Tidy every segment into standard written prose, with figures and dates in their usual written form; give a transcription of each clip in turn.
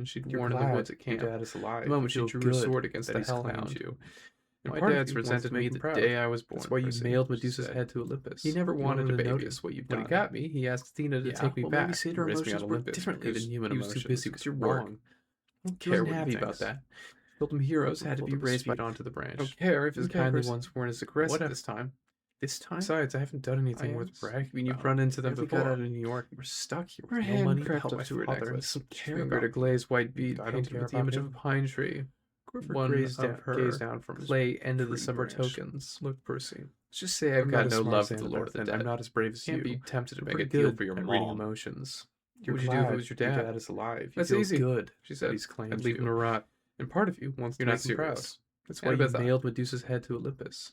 she'd worn in the woods at camp. Your dad is alive. The moment she drew her sword against the hellhound. You. And My part of dad's you wants resented to me make the him proud. day I was born. That's why you Percy, nailed she Medusa's said. head to Olympus. He never You wanted wanted to baby notice what you've When done. he got me, he asked Athena to take me back. Maybe Satyr Raise me emotions on work Olympus differently because than human he was emotions. too busy with You're work. wrong. I don't care what happy he about thinks. that. Told him heroes had to be raised by onto the branch. I don't care if His it's kindly Percy. ones weren't as aggressive Whatever. this time. This time? Besides, I haven't done anything worth bragging. I mean, you've about. run into them Barely before. got out of New York. We're stuck here with Her no hand money to crept help up my to her father necklace. and some Care fingered a about glazed white bead I don't painted care with the about image of a him. pine tree. Whoever One gazed of her gazed down from his clay end of the tree summer branch. tokens. Look, Percy. Let's just say I've I'm got not no as smart love as for the Lord of the Annabeth, and Dead. I'm not as brave as Can't you. be tempted to You're make a pretty deal good for your at mom. reading emotions. What would you do if it was your dad? Your dad is alive. That's feel easy, good. she said. He's claimed I'd leave him you. to rot. And part of you wants to You're not make him proud. serious. That's why you Annabeth, nailed Medusa's head to Olympus.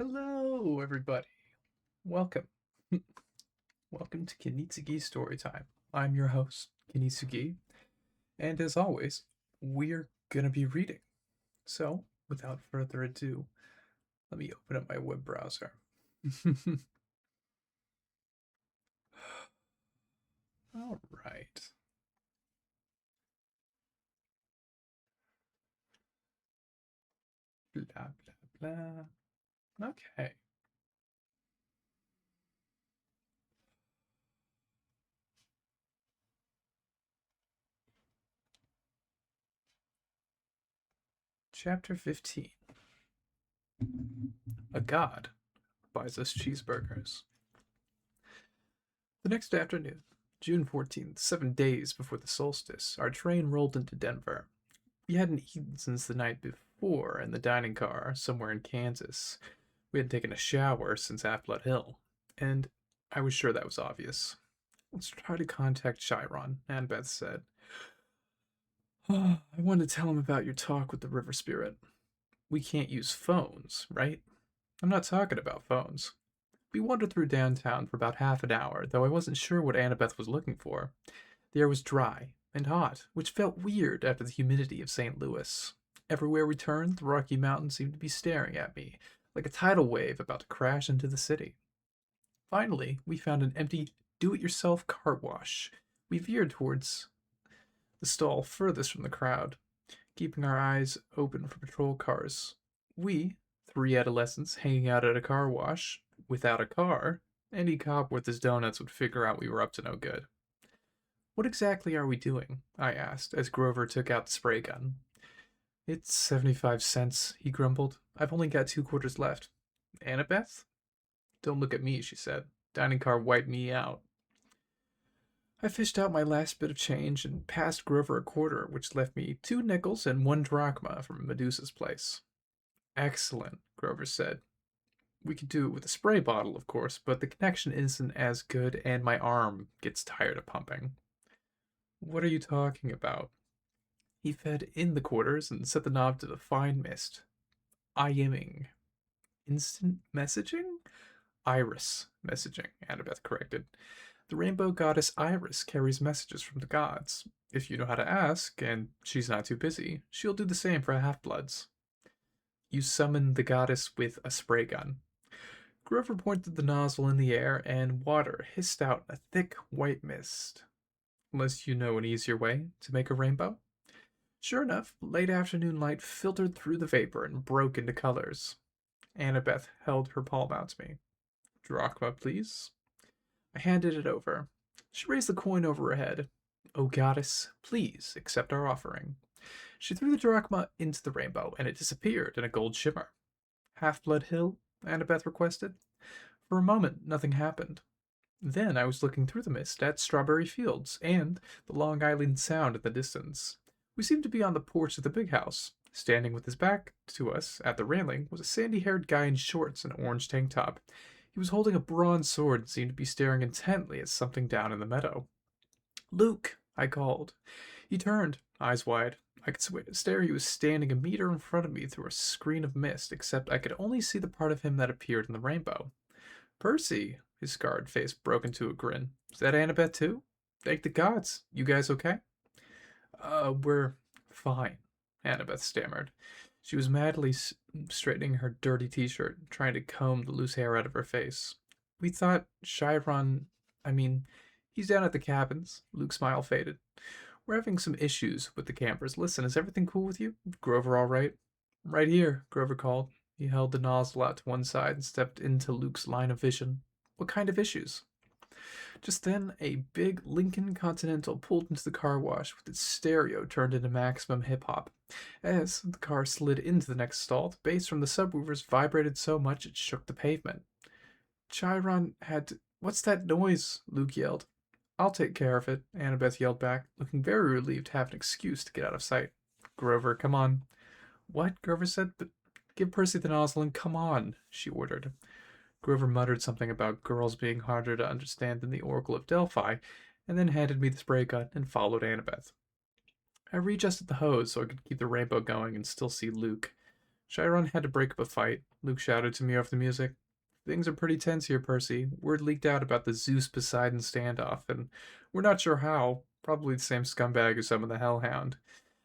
Hello, everybody. Welcome. Welcome to Kinitsugis Storytime. I'm your host, Kinitsugi, and as always, we're gonna be reading. So, without further ado, let me open up my web browser. All right. Blah, blah, blah. Okay. Chapter 15. A god buys us cheeseburgers. The next afternoon, June 14th, 7 days before the solstice, our train rolled into Denver. We hadn't eaten since the night before in the dining car somewhere in Kansas. We hadn't taken a shower since Half-Blood Hill, and I was sure that was obvious. Let's try to contact Chiron, Annabeth said. Oh, I wanted to tell him about your talk with the river spirit. We can't use phones, right? I'm not talking about phones. We wandered through downtown for about half an hour, though I wasn't sure what Annabeth was looking for. The air was dry and hot, which felt weird after the humidity of St. Louis. Everywhere we turned, the Rocky Mountains seemed to be staring at me, like a tidal wave about to crash into the city. Finally, we found an empty, do-it-yourself car wash. We veered towards the stall furthest from the crowd, keeping our eyes open for patrol cars. We, three adolescents hanging out at a car wash, without a car, any cop worth his donuts would figure out we were up to no good. What exactly are we doing? I asked, as Grover took out the spray gun. It's 75 cents, he grumbled. I've only got 2 quarters left. Annabeth? Don't look at me, she said. Dining car wiped me out. I fished out my last bit of change and passed Grover a quarter, which left me 2 nickels and 1 drachma from Medusa's place. Excellent, Grover said. We could do it with a spray bottle, of course, but the connection isn't as good and my arm gets tired of pumping. What are you talking about? He fed in the quarters and set the knob to the fine mist. IMing. Instant messaging? Iris messaging, Annabeth corrected. The rainbow goddess Iris carries messages from the gods. If you know how to ask, and she's not too busy, she'll do the same for half-bloods. You summon the goddess with a spray gun. Grover pointed the nozzle in the air, and water hissed out a thick white mist. Unless you know an easier way to make a rainbow? Sure enough, late afternoon light filtered through the vapor and broke into colors. Annabeth held her palm out to me. Drachma, please. I handed it over. She raised the coin over her head. O goddess, please accept our offering. She threw the drachma into the rainbow, and it disappeared in a gold shimmer. Half-Blood Hill? Annabeth requested. For a moment, nothing happened. Then I was looking through the mist at Strawberry Fields and the Long Island Sound in the distance. We seemed to be on the porch of the big house. Standing with his back to us at the railing was a sandy-haired guy in shorts and an orange tank top. He was holding a bronze sword and seemed to be staring intently at something down in the meadow. Luke, I called. He turned, eyes wide. I could swear he was standing a meter in front of me through a screen of mist, except I could only see the part of him that appeared in the rainbow. Percy, his scarred face broke into a grin. Is that Annabeth too? Thank the gods. You guys okay? We're fine, Annabeth stammered. She was madly straightening her dirty t-shirt, trying to comb the loose hair out of her face. We thought Chiron... he's down at the cabins. Luke's smile faded. We're having some issues with the campers. Listen, is everything cool with you? Grover all right? Right here, Grover called. He held the nozzle out to one side and stepped into Luke's line of vision. What kind of issues? Just then, a big Lincoln Continental pulled into the car wash with its stereo turned into maximum hip-hop. As the car slid into the next stall, the bass from the subwoofers vibrated so much it shook the pavement. Chiron had to... What's that noise? Luke yelled. I'll take care of it, Annabeth yelled back, looking very relieved to have an excuse to get out of sight. Grover, come on. What? Grover said. But give Percy the nozzle and come on, she ordered. Grover muttered something about girls being harder to understand than the Oracle of Delphi, and then handed me the spray gun and followed Annabeth. I readjusted the hose so I could keep the rainbow going and still see Luke. Chiron had to break up a fight, Luke shouted to me over the music. Things are pretty tense here, Percy. Word leaked out about the Zeus Poseidon standoff, and we're not sure how. Probably the same scumbag as some of the Hellhound.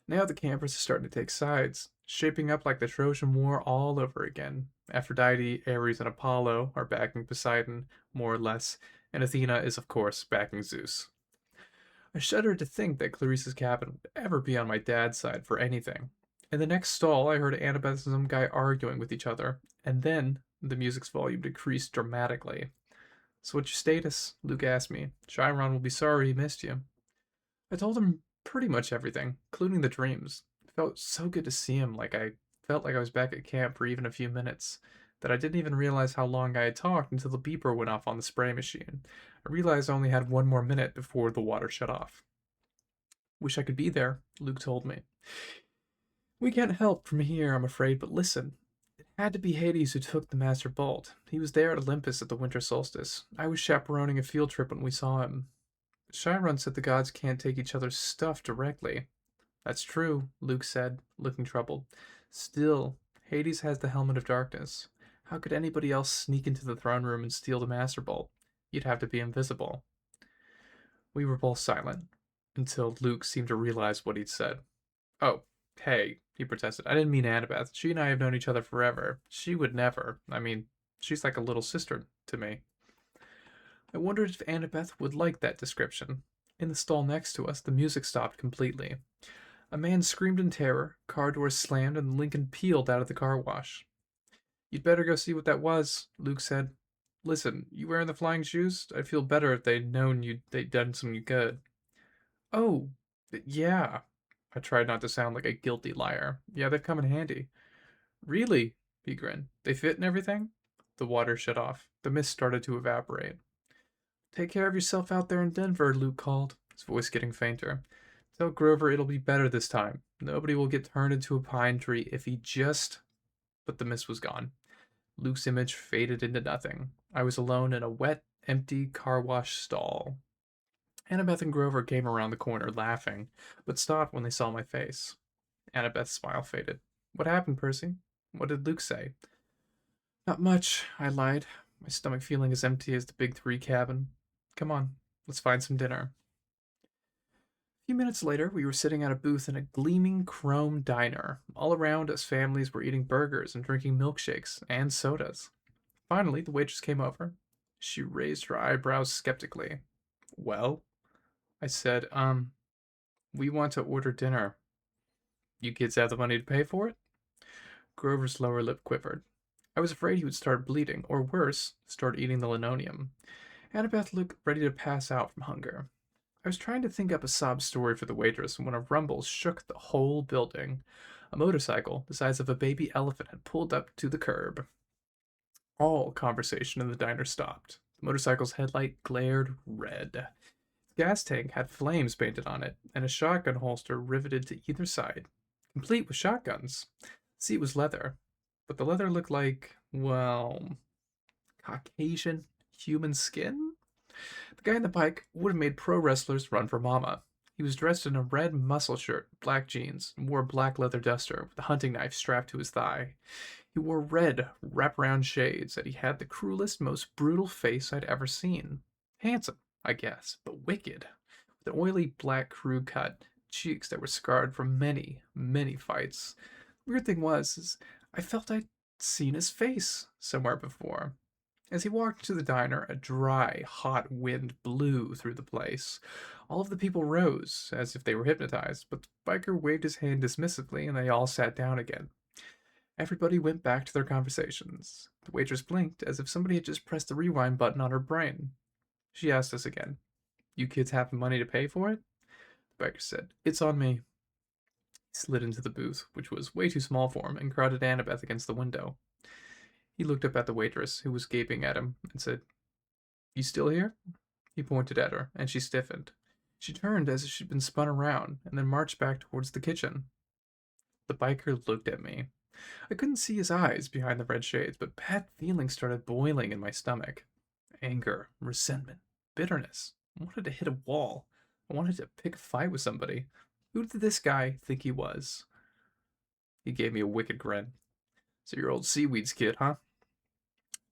Now the campers are starting to take sides, shaping up like the Trojan War all over again. Aphrodite, Ares, and Apollo are backing Poseidon, more or less, and Athena is, of course, backing Zeus. I shuddered to think that Clarice's cabin would ever be on my dad's side for anything. In the next stall, I heard Annabeth and some guy arguing with each other, and then the music's volume decreased dramatically. So what's your status? Luke asked me. Chiron will be sorry he missed you. I told him pretty much everything, including the dreams. It felt so good to see him, like I felt like I was back at camp for even a few minutes, that I didn't even realize how long I had talked until the beeper went off on the spray machine. I realized I only had one more minute before the water shut off. Wish I could be there, Luke told me. We can't help from here, I'm afraid, but listen. It had to be Hades who took the Master Bolt. He was there at Olympus at the winter solstice. I was chaperoning a field trip when we saw him. Chiron said the gods can't take each other's stuff directly. That's true, Luke said, looking troubled. Still, Hades has the Helmet of Darkness. How could anybody else sneak into the throne room and steal the Master Bolt? You'd have to be invisible. We were both silent, until Luke seemed to realize what he'd said. Oh, hey, he protested. I didn't mean Annabeth. She and I have known each other forever. She would never. I mean, she's like a little sister to me. I wondered if Annabeth would like that description. In the stall next to us, the music stopped completely. A man screamed in terror, car doors slammed, and Lincoln peeled out of the car wash. You'd better go see what that was, Luke said. Listen, you wearing the flying shoes? I'd feel better if they'd known they'd done some good. Oh, yeah. I tried not to sound like a guilty liar. Yeah, they've come in handy. Really? He grinned. They fit and everything? The water shut off. The mist started to evaporate. Take care of yourself out there in Denver, Luke called, his voice getting fainter. Tell Grover it'll be better this time. Nobody will get turned into a pine tree if he just. But the mist was gone. Luke's image faded into nothing. I was alone in a wet, empty car wash stall. Annabeth and Grover came around the corner laughing, but stopped when they saw my face. Annabeth's smile faded. What happened, Percy? What did Luke say? Not much, I lied, my stomach feeling as empty as the Big Three cabin. Come on, let's find some dinner. A few minutes later, we were sitting at a booth in a gleaming chrome diner. All around us, families were eating burgers and drinking milkshakes and sodas. Finally, the waitress came over. She raised her eyebrows skeptically. Well, I said, we want to order dinner. You kids have the money to pay for it? Grover's lower lip quivered. I was afraid he would start bleeding, or worse, start eating the linoleum. Annabeth looked ready to pass out from hunger. I was trying to think up a sob story for the waitress when a rumble shook the whole building. A motorcycle, the size of a baby elephant, had pulled up to the curb. All conversation in the diner stopped. The motorcycle's headlight glared red. The gas tank had flames painted on it, and a shotgun holster riveted to either side, complete with shotguns. The seat was leather, but the leather looked like, well, Caucasian human skin? The guy on the bike would have made pro wrestlers run for mama. He was dressed in a red muscle shirt, black jeans, and wore a black leather duster with a hunting knife strapped to his thigh. He wore red, wraparound shades, and he had the cruelest, most brutal face I'd ever seen. Handsome, I guess, but wicked, with an oily black crew cut, cheeks that were scarred from many, many fights. The weird thing was, I felt I'd seen his face somewhere before. As he walked to the diner, a dry, hot wind blew through the place. All of the people rose, as if they were hypnotized, but the biker waved his hand dismissively and they all sat down again. Everybody went back to their conversations. The waitress blinked, as if somebody had just pressed the rewind button on her brain. She asked us again, You kids have the money to pay for it? The biker said, It's on me. He slid into the booth, which was way too small for him, and crowded Annabeth against the window. He looked up at the waitress, who was gaping at him, and said, You still here? He pointed at her, and she stiffened. She turned as if she'd been spun around, and then marched back towards the kitchen. The biker looked at me. I couldn't see his eyes behind the red shades, but bad feelings started boiling in my stomach. Anger, resentment, bitterness. I wanted to hit a wall. I wanted to pick a fight with somebody. Who did this guy think he was? He gave me a wicked grin. So you're old Seaweeds kid, huh?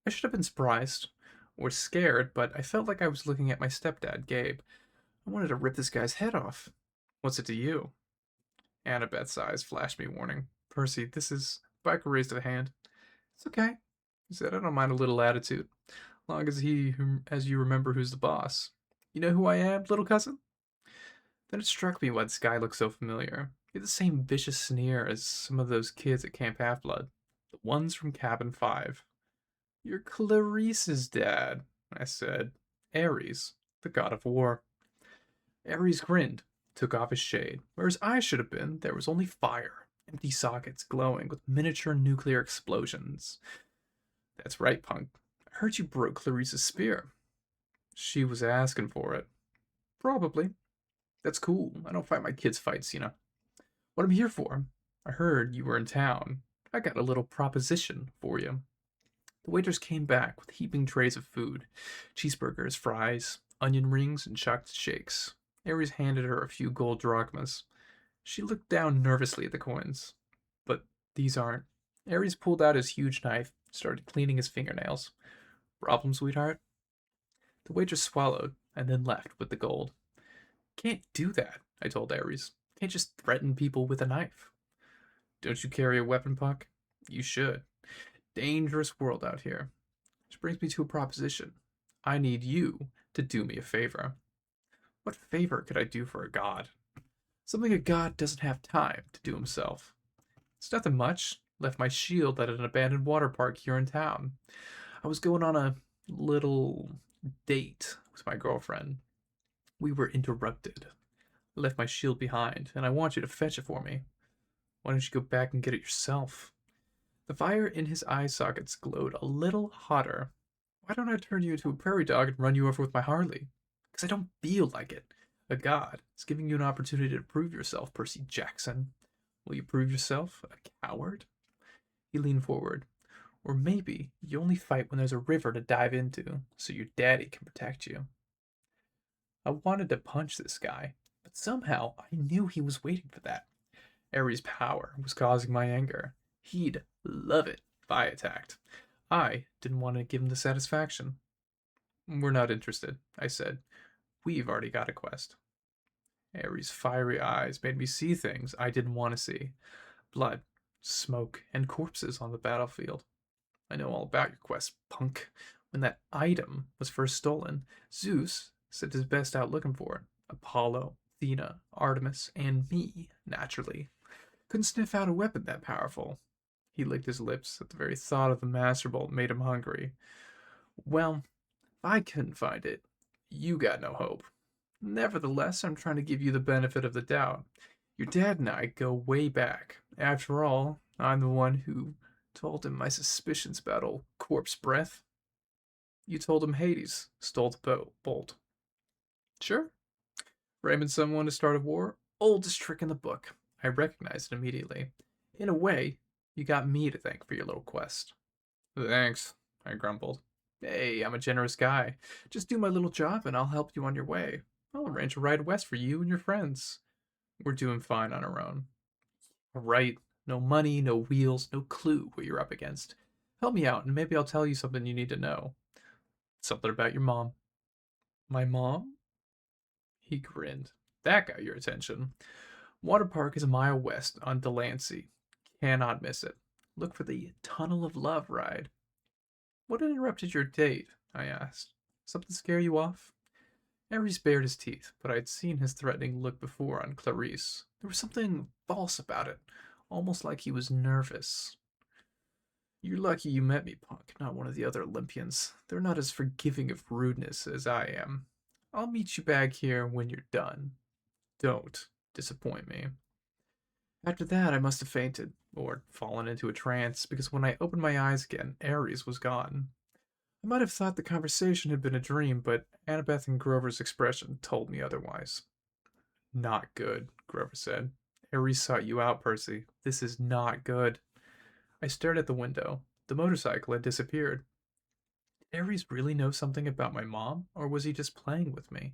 I should have been surprised or scared, but I felt like I was looking at my stepdad, Gabe. I wanted to rip this guy's head off. What's it to you? Annabeth's eyes flashed me warning. Percy, this is... Biker raised a hand. It's okay. He said, I don't mind a little attitude. Long as you remember who's the boss. You know who I am, little cousin? Then it struck me why this guy looked so familiar. He had the same vicious sneer as some of those kids at Camp Half-Blood. The ones from Cabin 5. You're Clarice's dad, I said. Ares, the god of war. Ares grinned, took off his shade. Where his eyes should have been, there was only fire, empty sockets glowing with miniature nuclear explosions. That's right, punk. I heard you broke Clarice's spear. She was asking for it. Probably. That's cool. I don't fight my kids' fights, you know. What I'm here for. I heard you were in town. I got a little proposition for you. The waiters came back with heaping trays of food. Cheeseburgers, fries, onion rings, and chocolate shakes. Ares handed her a few gold drachmas. She looked down nervously at the coins. But these aren't. Ares pulled out his huge knife, started cleaning his fingernails. Problem, sweetheart? The waitress swallowed, and then left with the gold. Can't do that, I told Ares. Can't just threaten people with a knife. Don't you carry a weapon, Puck? You should. Dangerous world out here. Which brings me to a proposition. I need you to do me a favor. What favor could I do for a god? Something a god doesn't have time to do himself. It's nothing much. Left my shield at an abandoned water park here in town. I was going on a little date with my girlfriend. We were interrupted. I left my shield behind, and I want you to fetch it for me. Why don't you go back and get it yourself? The fire in his eye sockets glowed a little hotter. Why don't I turn you into a prairie dog and run you over with my Harley? Because I don't feel like it. A god is giving you an opportunity to prove yourself, Percy Jackson. Will you prove yourself a coward? He leaned forward. Or maybe you only fight when there's a river to dive into, so your daddy can protect you. I wanted to punch this guy, but somehow I knew he was waiting for that. Ares' power was causing my anger. He'd love it if I attacked. I didn't want to give him the satisfaction. We're not interested, I said. We've already got a quest. Ares' fiery eyes made me see things I didn't want to see. Blood, smoke, and corpses on the battlefield. I know all about your quest, punk. When that item was first stolen, Zeus sent his best out looking for it. Apollo, Athena, Artemis, and me, naturally. Couldn't sniff out a weapon that powerful. He licked his lips at the very thought of the Master Bolt made him hungry. Well, if I couldn't find it, you got no hope. Nevertheless, I'm trying to give you the benefit of the doubt. Your dad and I go way back. After all, I'm the one who told him my suspicions about old corpse breath. You told him Hades stole the bolt. Sure. Framing someone to start a war? Oldest trick in the book. I recognized it immediately. In a way, you got me to thank for your little quest. Thanks, I grumbled. Hey, I'm a generous guy. Just do my little job and I'll help you on your way. I'll arrange a ride west for you and your friends. We're doing fine on our own. Right. No money, no wheels, no clue what you're up against. Help me out and maybe I'll tell you something you need to know. Something about your mom. My mom? He grinned. That got your attention. Water Park is a mile west on Delancey. Cannot miss it. Look for the Tunnel of Love ride. What interrupted your date? I asked. Something scare you off? Ares bared his teeth, but I'd seen his threatening look before on Clarice. There was something false about it, almost like he was nervous. You're lucky you met me, punk, not one of the other Olympians. They're not as forgiving of rudeness as I am. I'll meet you back here when you're done. Don't disappoint me. After that, I must have fainted, or fallen into a trance, because when I opened my eyes again, Ares was gone. I might have thought the conversation had been a dream, but Annabeth and Grover's expression told me otherwise. Not good, Grover said. Ares sought you out, Percy. This is not good. I stared at the window. The motorcycle had disappeared. Did Ares really know something about my mom, or was he just playing with me?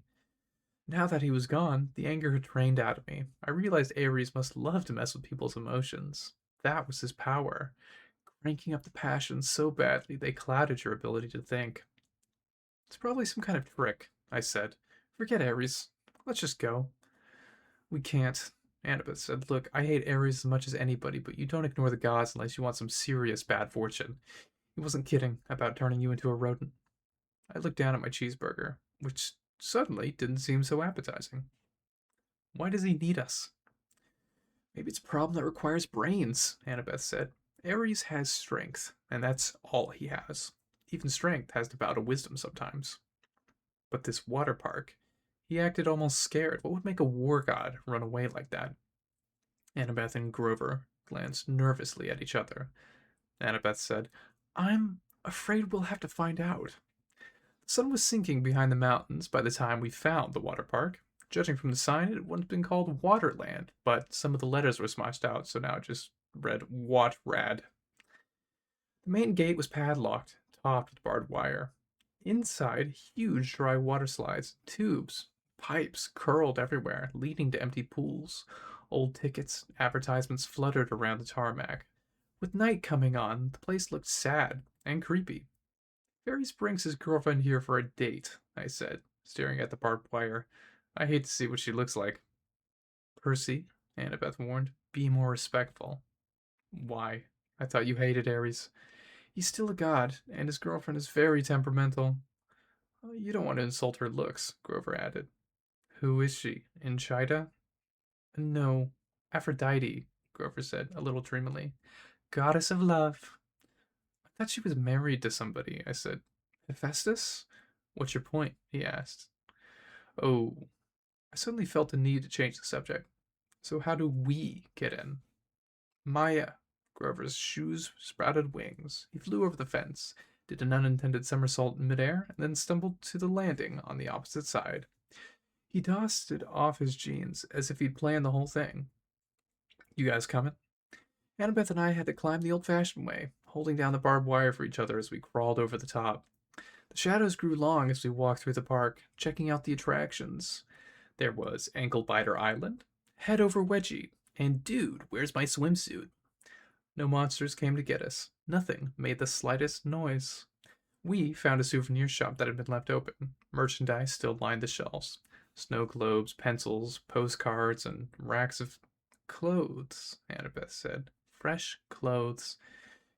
Now that he was gone, the anger had drained out of me. I realized Ares must love to mess with people's emotions. That was his power. cranking up the passions so badly they clouded your ability to think. It's probably some kind of trick, I said. Forget Ares. Let's just go. We can't. Annabeth said, Look, I hate Ares as much as anybody, but you don't ignore the gods unless you want some serious bad fortune. He wasn't kidding about turning you into a rodent. I looked down at my cheeseburger, which suddenly didn't seem so appetizing. Why does he need us? Maybe it's a problem that requires brains, Annabeth said. Ares has strength, and that's all he has. Even strength has to bow to wisdom sometimes. But this water park, he acted almost scared. What would make a war god run away like that? Annabeth and Grover glanced nervously at each other. Annabeth said, I'm afraid we'll have to find out. The sun was sinking behind the mountains by the time we found the water park. Judging from the sign, it had once been called Waterland, but some of the letters were smudged out, so now it just read Watrad. The main gate was padlocked, topped with barbed wire. Inside, huge dry water slides, tubes, pipes curled everywhere, leading to empty pools. Old tickets, advertisements fluttered around the tarmac. With night coming on, the place looked sad and creepy. Ferris brings his girlfriend here for a date, I said, staring at the barbed wire. I hate to see what she looks like. Percy, Annabeth warned, be more respectful. Why? I thought you hated Ares. He's still a god, and his girlfriend is very temperamental. You don't want to insult her looks, Grover added. Who is she? Enchida? No, Aphrodite, Grover said, a little dreamily. Goddess of love. I thought she was married to somebody, I said. Hephaestus? What's your point? He asked. Oh, I suddenly felt the need to change the subject. So how do we get in? Maya. Grover's shoes sprouted wings. He flew over the fence, did an unintended somersault in midair, and then stumbled to the landing on the opposite side. He dusted off his jeans as if he'd planned the whole thing. You guys coming? Annabeth and I had to climb the old-fashioned way, holding down the barbed wire for each other as we crawled over the top. The shadows grew long as we walked through the park, checking out the attractions. There was Ankle Biter Island, Head Over Wedgie, and Dude, Where's My Swimsuit? No monsters came to get us. Nothing made the slightest noise. We found a souvenir shop that had been left open. Merchandise still lined the shelves. Snow globes, pencils, postcards, and racks of clothes, Annabeth said. Fresh clothes.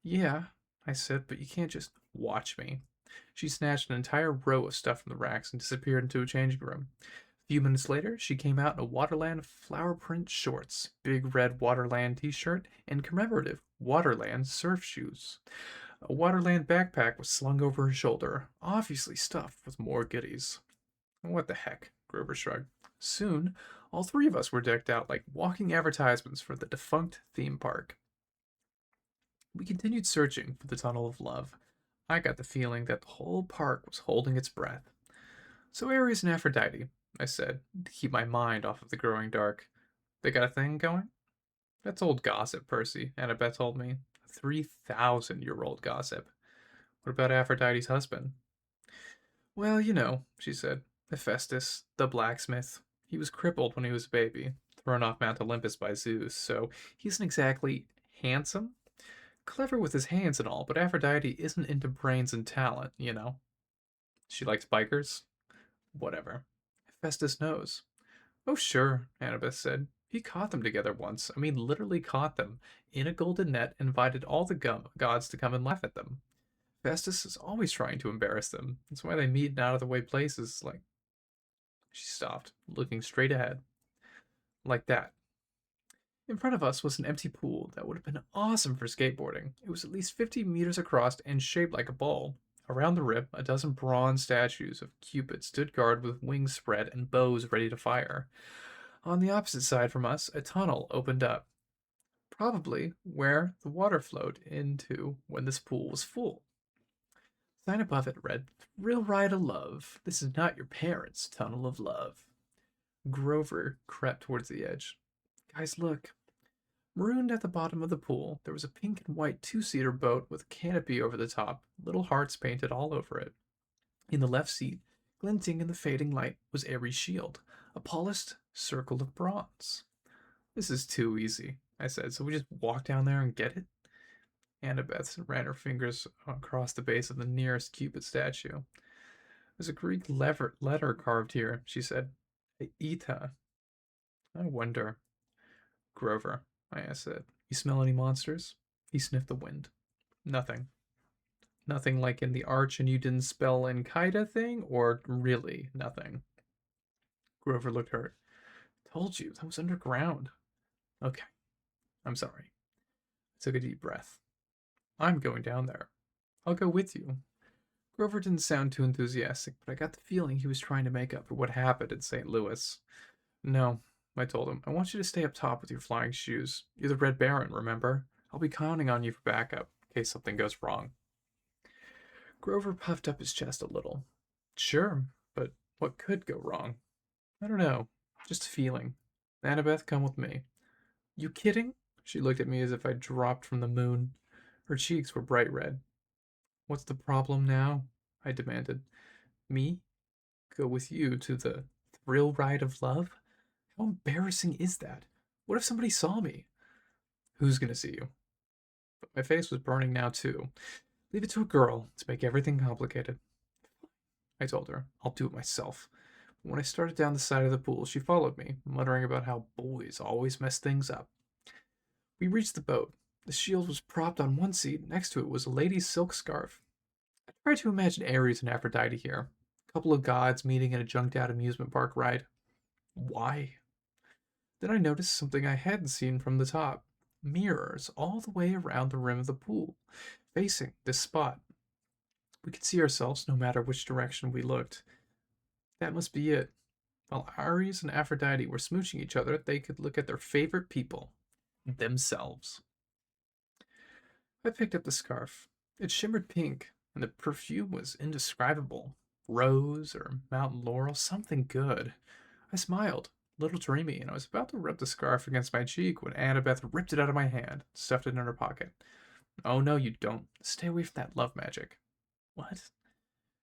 Yeah, I said, but you can't just watch me. She snatched an entire row of stuff from the racks and disappeared into a changing room. A few minutes later, she came out in a Waterland flower print shorts, big red Waterland t-shirt, and commemorative Waterland surf shoes. A Waterland backpack was slung over her shoulder, obviously stuffed with more goodies. What the heck? Grover shrugged. Soon, all three of us were decked out like walking advertisements for the defunct theme park. We continued searching for the Tunnel of Love. I got the feeling that the whole park was holding its breath. So Ares and Aphrodite, I said, to keep my mind off of the growing dark. They got a thing going? That's old gossip, Percy, Annabeth told me. 3,000-year-old gossip. What about Aphrodite's husband? Well, you know, she said. Hephaestus, the blacksmith. He was crippled when he was a baby, thrown off Mount Olympus by Zeus, so he isn't exactly handsome. Clever with his hands and all, but Aphrodite isn't into brains and talent, you know. She likes bikers? Whatever. Hephaestus knows. Oh, sure, Annabeth said. He caught them together once. I mean, literally caught them in a golden net and invited all the gods to come and laugh at them. Hephaestus is always trying to embarrass them. That's why they meet in out-of-the-way places like... She stopped, looking straight ahead. Like that. In front of us was an empty pool that would have been awesome for skateboarding. It was at least 50 meters across and shaped like a ball. Around the rim, a dozen bronze statues of Cupid stood guard with wings spread and bows ready to fire. On the opposite side from us, a tunnel opened up. Probably where the water flowed into when this pool was full. The sign above it read, Thrill Ride of Love. This is not your parents' tunnel of love. Grover crept towards the edge. Guys, look. Marooned at the bottom of the pool, there was a pink and white two-seater boat with a canopy over the top, little hearts painted all over it. In the left seat, glinting in the fading light, was Ares' shield, a polished circle of bronze. This is too easy, I said, so we just walk down there and get it? Annabeth ran her fingers across the base of the nearest Cupid statue. There's a Greek letter carved here, she said. Eta. I wonder. Grover, I said. You smell any monsters? He sniffed the wind. Nothing. Nothing like in the arch and you didn't spell Enkaida thing, or really nothing? Grover looked hurt. Told you, that was underground. Okay, I'm sorry. I took a deep breath. I'm going down there. I'll go with you. Grover didn't sound too enthusiastic, but I got the feeling he was trying to make up for what happened in St. Louis. No, I told him. I want you to stay up top with your flying shoes. You're the Red Baron, remember? I'll be counting on you for backup, in case something goes wrong. Grover puffed up his chest a little. Sure, but what could go wrong? I don't know. Just a feeling. Annabeth, come with me. You kidding? She looked at me as if I'd dropped from the moon. Her cheeks were bright red. What's the problem now? I demanded. Me? Go with you to the thrill ride of love? How embarrassing is that? What if somebody saw me? Who's gonna see you? But my face was burning now, too. Leave it to a girl to make everything complicated. I told her. I'll do it myself. When I started down the side of the pool, she followed me, muttering about how boys always mess things up. We reached the boat. The shield was propped on one seat. Next to it was a lady's silk scarf. I tried to imagine Ares and Aphrodite here. A couple of gods meeting in a junked-out amusement park ride. Why? Then I noticed something I hadn't seen from the top. Mirrors all the way around the rim of the pool, facing this spot. We could see ourselves no matter which direction we looked. That must be it. While Ares and Aphrodite were smooching each other, they could look at their favorite people, themselves. I picked up the scarf. It shimmered pink, and the perfume was indescribable. Rose or mountain laurel, something good. I smiled, a little dreamy, and I was about to rub the scarf against my cheek when Annabeth ripped it out of my hand, stuffed it in her pocket. Oh no, you don't. Stay away from that love magic. What?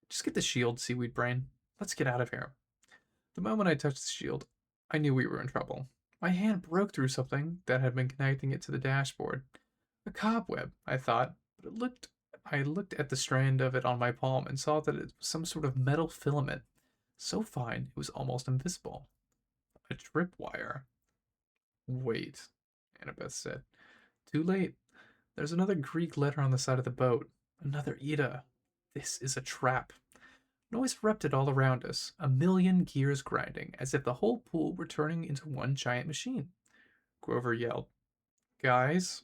Just get the shield, seaweed brain. Let's get out of here. The moment I touched the shield, I knew we were in trouble. My hand broke through something that had been connecting it to the dashboard. A cobweb, I thought, but I looked at the strand of it on my palm and saw that it was some sort of metal filament, so fine it was almost invisible. A tripwire. Wait, Annabeth said. Too late. There's another Greek letter on the side of the boat. Another Ida. This is a trap. Noise erupted all around us, a million gears grinding, as if the whole pool were turning into one giant machine. Grover yelled, Guys!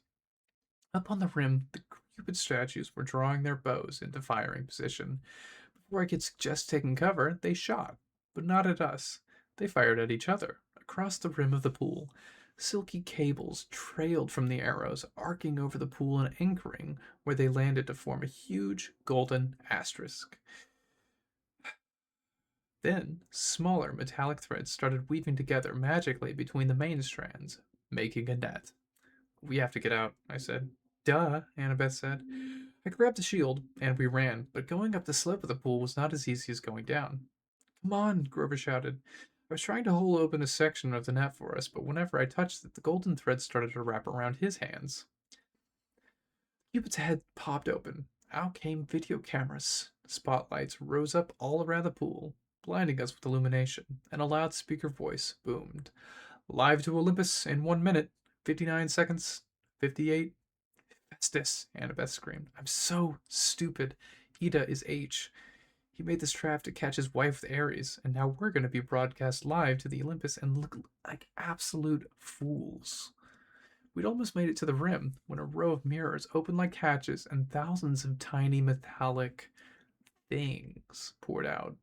Up on the rim, the Cupid statues were drawing their bows into firing position. Before I could suggest taking cover, they shot, but not at us. They fired at each other, across the rim of the pool. Silky cables trailed from the arrows, arcing over the pool and anchoring where they landed to form a huge golden asterisk. Then, smaller metallic threads started weaving together magically between the main strands, making a net. We have to get out, I said. Duh, Annabeth said. I grabbed the shield, and we ran, but going up the slope of the pool was not as easy as going down. Come on, Grover shouted. I was trying to hold open a section of the net for us, but whenever I touched it, the golden thread started to wrap around his hands. Cupid's head popped open. Out came video cameras. Spotlights rose up all around the pool, blinding us with illumination, and a loudspeaker voice boomed. Live to Olympus in 1 minute, 59 seconds, 58. Festus, Annabeth screamed. I'm so stupid. Ida is H. He made this trap to catch his wife with Ares, and now we're going to be broadcast live to the Olympus and look like absolute fools. We'd almost made it to the rim when a row of mirrors opened like hatches and thousands of tiny metallic things poured out.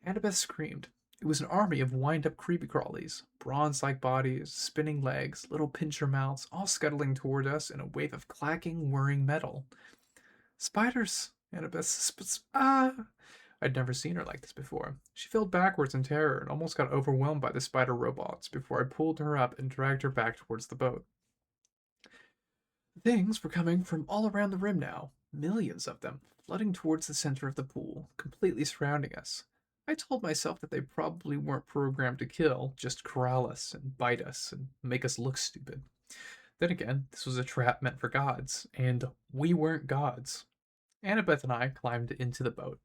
Annabeth screamed. It was an army of wind-up creepy-crawlies, bronze-like bodies, spinning legs, little pincher mouths, all scuttling toward us in a wave of clacking, whirring metal. Spiders! Annabeth I'd never seen her like this before. She fell backwards in terror and almost got overwhelmed by the spider robots before I pulled her up and dragged her back towards the boat. Things were coming from all around the rim now, millions of them, flooding towards the center of the pool, completely surrounding us. I told myself that they probably weren't programmed to kill, just corral us and bite us and make us look stupid. Then again, this was a trap meant for gods, and we weren't gods. Annabeth and I climbed into the boat.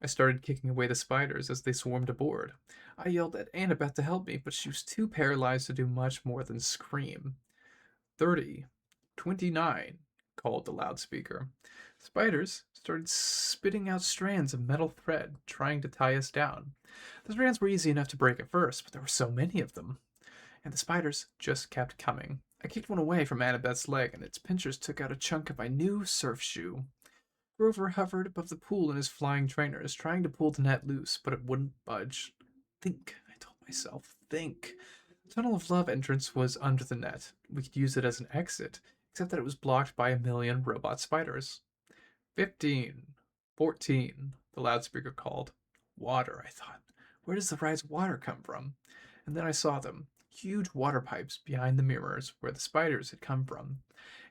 I started kicking away the spiders as they swarmed aboard. I yelled at Annabeth to help me, but she was too paralyzed to do much more than scream. 30, 29, called the loudspeaker. Spiders started spitting out strands of metal thread, trying to tie us down. The strands were easy enough to break at first, but there were so many of them, and the spiders just kept coming. I kicked one away from Annabeth's leg, and its pincers took out a chunk of my new surf shoe. Grover hovered above the pool in his flying trainers, trying to pull the net loose, but it wouldn't budge. Think, I told myself, think. The Tunnel of Love entrance was under the net. We could use it as an exit, except that it was blocked by a million robot spiders. 15, 14, the loudspeaker called. Water, I thought. Where does the ride's water come from? And then I saw them, huge water pipes behind the mirrors where the spiders had come from.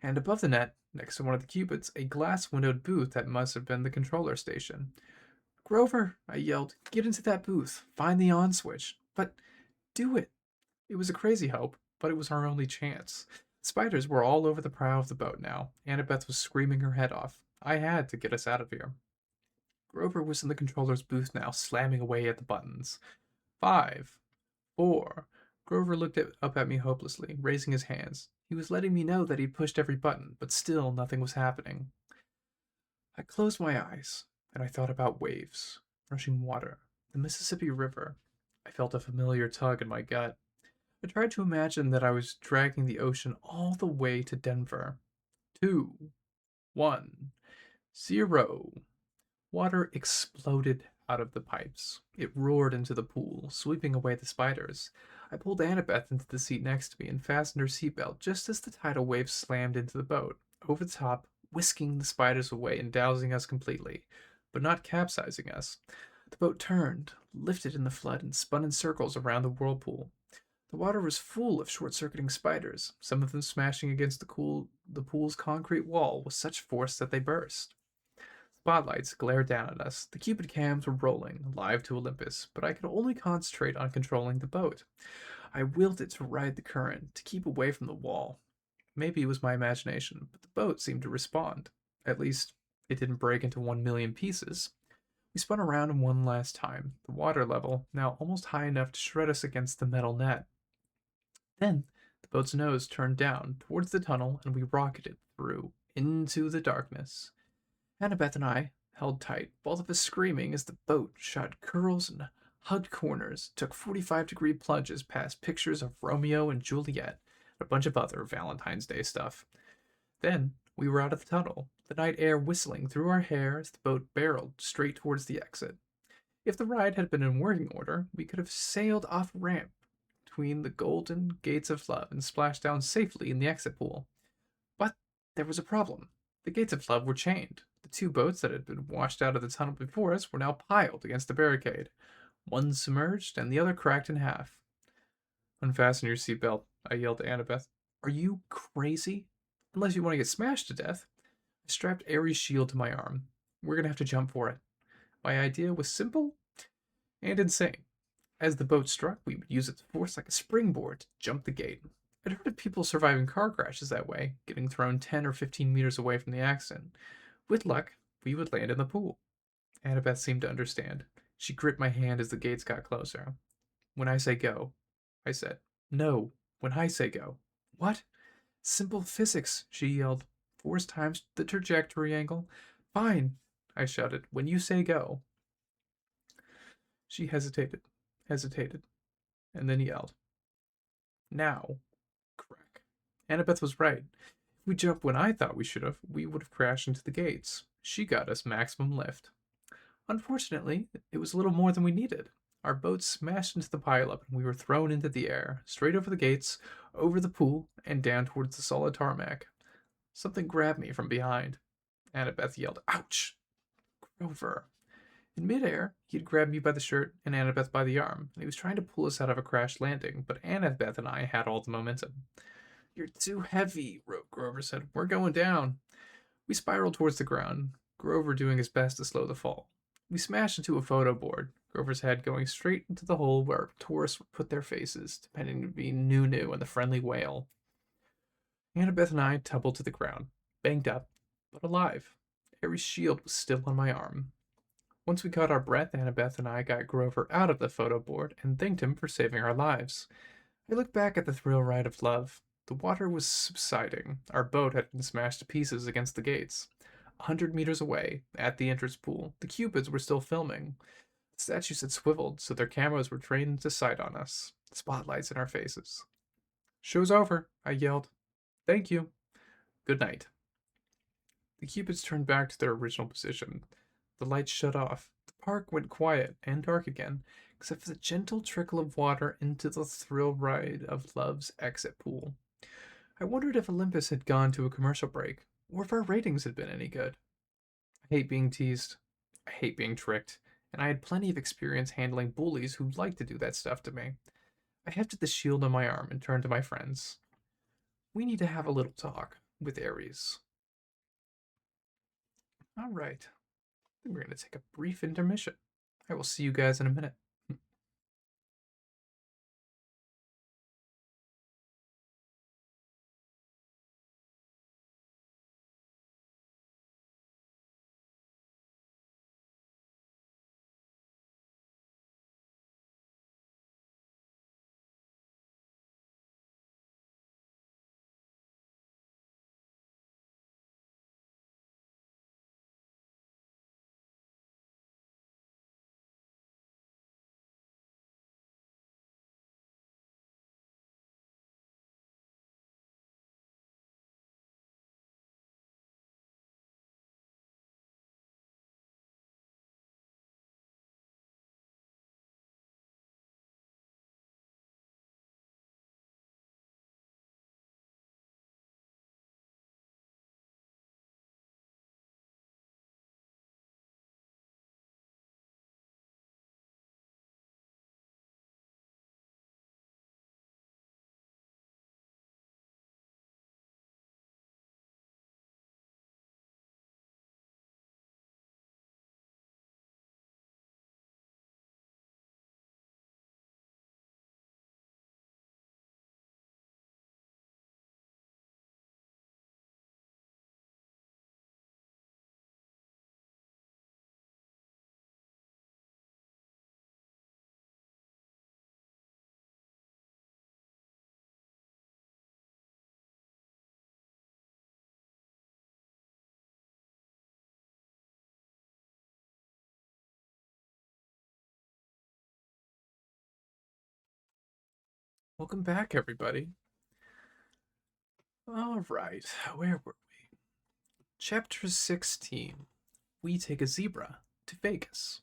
And above the net, next to one of the cupids, a glass-windowed booth that must have been the controller station. Grover, I yelled, get into that booth. Find the on switch. But do it. It was a crazy hope, but it was our only chance. Spiders were all over the prow of the boat now. Annabeth was screaming her head off. I had to get us out of here. Grover was in the controller's booth now, slamming away at the buttons. 5, 4. Grover looked up at me hopelessly, raising his hands. He was letting me know that he'd pushed every button, but still nothing was happening. I closed my eyes, and I thought about waves, rushing water, the Mississippi River. I felt a familiar tug in my gut. I tried to imagine that I was dragging the ocean all the way to Denver. 2, 1, 0. Water exploded out of the pipes. It roared into the pool, sweeping away the spiders. I pulled Annabeth into the seat next to me and fastened her seatbelt just as the tidal wave slammed into the boat, over the top, whisking the spiders away and dousing us completely, but not capsizing us. The boat turned, lifted in the flood, and spun in circles around the whirlpool. The water was full of short-circuiting spiders, some of them smashing against the pool's concrete wall with such force that they burst. Spotlights glared down at us. The Cupid cams were rolling, live to Olympus, but I could only concentrate on controlling the boat. I willed it to ride the current, to keep away from the wall. Maybe it was my imagination, but the boat seemed to respond. At least, it didn't break into 1,000,000 pieces. We spun around one last time, the water level now almost high enough to shred us against the metal net. Then, the boat's nose turned down towards the tunnel, and we rocketed through, into the darkness. Annabeth and I held tight, both of us screaming as the boat shot curls and hugged corners, took 45-degree plunges past pictures of Romeo and Juliet, and a bunch of other Valentine's Day stuff. Then we were out of the tunnel, the night air whistling through our hair as the boat barreled straight towards the exit. If the ride had been in working order, we could have sailed off ramp between the golden gates of love and splashed down safely in the exit pool. But there was a problem. The gates of love were chained. The two boats that had been washed out of the tunnel before us were now piled against the barricade. One submerged and the other cracked in half. Unfasten your seatbelt, I yelled to Annabeth. Are you crazy? Unless you want to get smashed to death. I strapped Ares' shield to my arm. We're going to have to jump for it. My idea was simple and insane. As the boat struck, we would use its force like a springboard to jump the gate. I'd heard of people surviving car crashes that way, getting thrown 10 or 15 meters away from the accident. With luck, we would land in the pool. Annabeth seemed to understand. She gripped my hand as the gates got closer. When I say go, I said. No, when I say go. What? Simple physics, she yelled. Force times the trajectory angle. Fine, I shouted. When you say go. She hesitated, and then yelled. Now. Crack. Annabeth was right. If we jumped when I thought we should have, we would have crashed into the gates. She got us maximum lift. Unfortunately, it was a little more than we needed. Our boat smashed into the pileup, and we were thrown into the air, straight over the gates, over the pool, and down towards the solid tarmac. Something grabbed me from behind. Annabeth yelled, Ouch! Grover. In midair, he had grabbed me by the shirt and Annabeth by the arm, and he was trying to pull us out of a crash landing, but Annabeth and I had all the momentum. You're too heavy, Grover said. We're going down. We spiraled towards the ground, Grover doing his best to slow the fall. We smashed into a photo board, Grover's head going straight into the hole where tourists would put their faces, depending to be Nunu and the friendly whale. Annabeth and I tumbled to the ground, banged up, but alive. Ares' shield was still on my arm. Once we caught our breath, Annabeth and I got Grover out of the photo board and thanked him for saving our lives. I looked back at the thrill ride of love. The water was subsiding. Our boat had been smashed to pieces against the gates. 100 meters away, at the entrance pool, the Cupids were still filming. The statues had swiveled, so their cameras were trained into sight on us, spotlights in our faces. "Show's over," I yelled. "Thank you. Good night." The Cupids turned back to their original position. The lights shut off. The park went quiet and dark again, except for the gentle trickle of water into the thrill ride of love's exit pool. I wondered if Olympus had gone to a commercial break, or if our ratings had been any good. I hate being teased. I hate being tricked, and I had plenty of experience handling bullies who liked to do that stuff to me. I hefted the shield on my arm and turned to my friends. "We need to have a little talk with Ares." "All right. We're going to take a brief intermission. I will see you guys in a minute." Welcome back, everybody. All right, where were we? Chapter 16. We take a zebra to Vegas.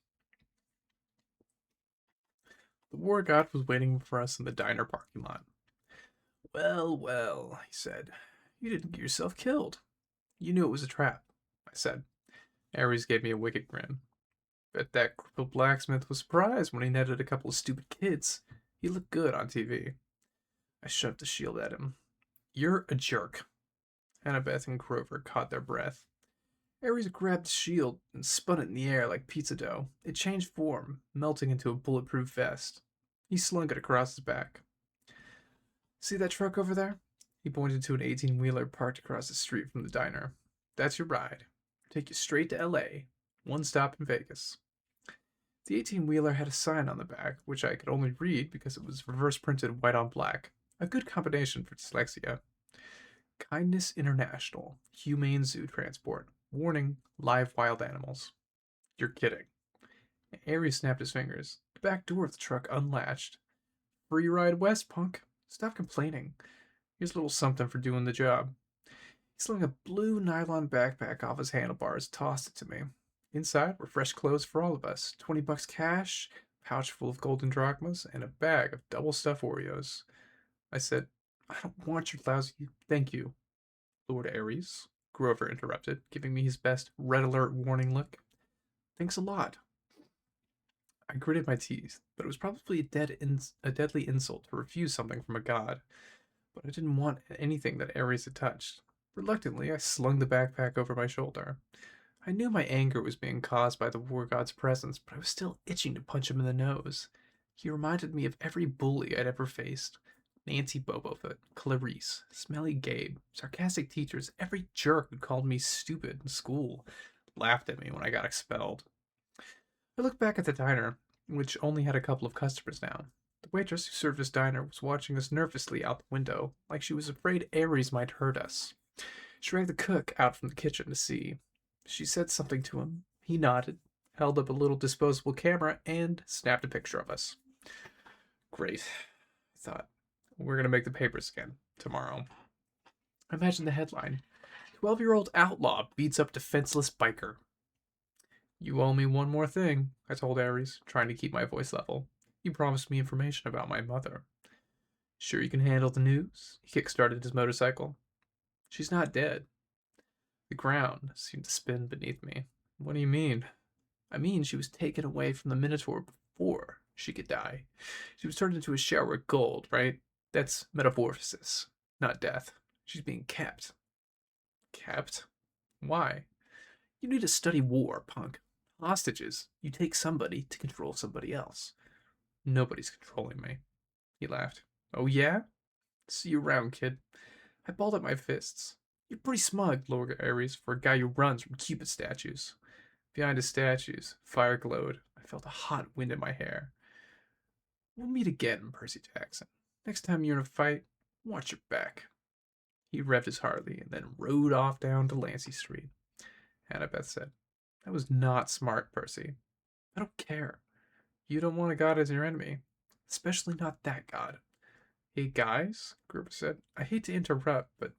The war god was waiting for us in the diner parking lot. "Well, well," he said. "You didn't get yourself killed." "You knew it was a trap," I said. Ares gave me a wicked grin. Bet that crippled blacksmith was surprised when he netted a couple of stupid kids. He looked good on TV. I shoved the shield at him. "You're a jerk." Annabeth and Grover caught their breath. Ares grabbed the shield and spun it in the air like pizza dough. It changed form, melting into a bulletproof vest. He slung it across his back. "See that truck over there?" He pointed to an 18-wheeler parked across the street from the diner. "That's your ride. Take you straight to LA. One stop in Vegas." The 18-wheeler had a sign on the back, which I could only read because it was reverse printed white on black. A good combination for dyslexia. "Kindness International. Humane Zoo Transport. Warning, live wild animals." "You're kidding." Ares snapped his fingers. The back door of the truck unlatched. "Free ride west, punk. Stop complaining. Here's a little something for doing the job." He slung a blue nylon backpack off his handlebars, tossed it to me. Inside were fresh clothes for all of us, $20 cash, a pouch full of golden drachmas, and a bag of double stuffed Oreos. I said, "I don't want your lousy thank you, Lord Ares," Grover interrupted, giving me his best red alert warning look. "Thanks a lot." I gritted my teeth, but it was probably a deadly insult to refuse something from a god. But I didn't want anything that Ares had touched. Reluctantly, I slung the backpack over my shoulder. I knew my anger was being caused by the war god's presence, but I was still itching to punch him in the nose. He reminded me of every bully I'd ever faced. Nancy Bobofoot, Clarice, Smelly Gabe, sarcastic teachers, every jerk who called me stupid in school laughed at me when I got expelled. I looked back at the diner, which only had a couple of customers now. The waitress who served us diner was watching us nervously out the window, like she was afraid Ares might hurt us. She dragged the cook out from the kitchen to see. She said something to him. He nodded, held up a little disposable camera, and snapped a picture of us. Great, I thought. We're going to make the papers again tomorrow. I imagined the headline: 12-year-old outlaw beats up defenseless biker. You owe me one more thing, I told Ares, trying to keep my voice level. You promised me information about my mother. Sure you can handle the news? He kick-started his motorcycle. She's not dead. The ground seemed to spin beneath me. What do you mean? I mean, she was taken away from the Minotaur before she could die. She was turned into a shower of gold, right? That's metamorphosis, not death. She's being kept. Kept? Why? You need to study war, punk. Hostages. You take somebody to control somebody else. Nobody's controlling me. He laughed. Oh yeah? See you around, kid. I balled up my fists. You're pretty smug, Lord Ares, for a guy who runs from Cupid statues. Behind his statues, fire glowed. I felt a hot wind in my hair. We'll meet again, Percy Jackson. Next time you're in a fight, watch your back. He revved his Harley and then rode off down to Lancy Street. Annabeth said, That was not smart, Percy. I don't care. You don't want a god as your enemy. Especially not that god. Hey, guys, Grover said. I hate to interrupt, but...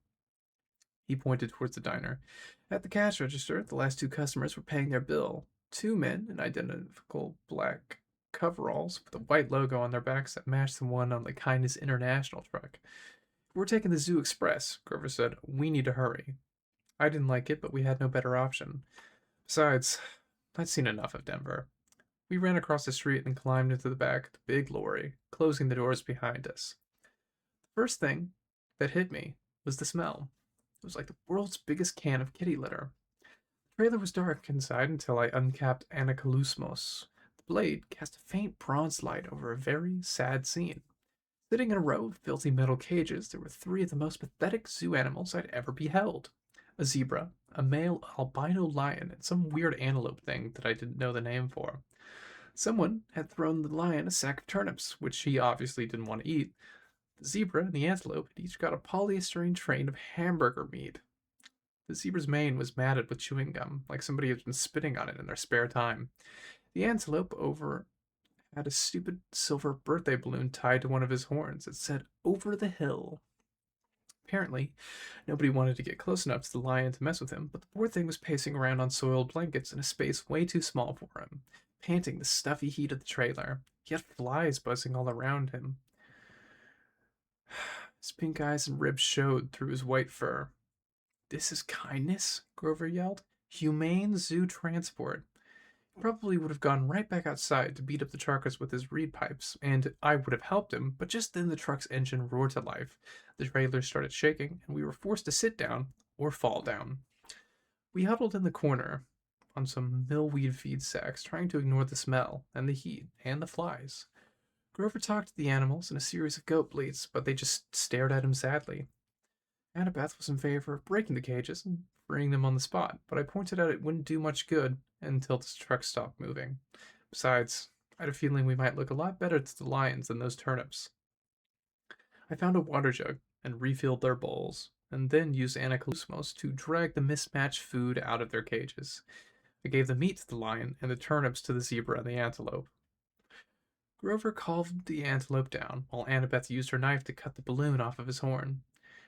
He pointed towards the diner. At the cash register, the last two customers were paying their bill. Two men in identical black coveralls with a white logo on their backs that matched the one on the Kindness International truck. We're taking the Zoo Express, Grover said. We need to hurry. I didn't like it, but we had no better option. Besides, I'd seen enough of Denver. We ran across the street and climbed into the back of the big lorry, closing the doors behind us. The first thing that hit me was the smell. It was like the world's biggest can of kitty litter. The trailer was dark inside until I uncapped Anaclusmos. The blade cast a faint bronze light over a very sad scene. Sitting in a row of filthy metal cages, there were three of the most pathetic zoo animals I'd ever beheld. A zebra, a male albino lion, and some weird antelope thing that I didn't know the name for. Someone had thrown the lion a sack of turnips, which he obviously didn't want to eat. The zebra and the antelope had each got a polystyrene train of hamburger meat. The zebra's mane was matted with chewing gum, like somebody had been spitting on it in their spare time. The antelope had a stupid silver birthday balloon tied to one of his horns that said, Over the hill. Apparently, nobody wanted to get close enough to the lion to mess with him, but the poor thing was pacing around on soiled blankets in a space way too small for him, panting the stuffy heat of the trailer. He had flies buzzing all around him. His pink eyes and ribs showed through his white fur. This is kindness? Grover yelled. Humane zoo transport. He probably would have gone right back outside to beat up the truckers with his reed pipes, and I would have helped him, but just then the truck's engine roared to life. The trailer started shaking, and we were forced to sit down or fall down. We huddled in the corner on some millweed feed sacks, trying to ignore the smell and the heat and the flies. Grover talked to the animals in a series of goat bleats, but they just stared at him sadly. Annabeth was in favor of breaking the cages and freeing them on the spot, but I pointed out it wouldn't do much good until the truck stopped moving. Besides, I had a feeling we might look a lot better to the lions than those turnips. I found a water jug and refilled their bowls, and then used Anaclusmos to drag the mismatched food out of their cages. I gave the meat to the lion and the turnips to the zebra and the antelope. Grover calmed the antelope down, while Annabeth used her knife to cut the balloon off of his horn.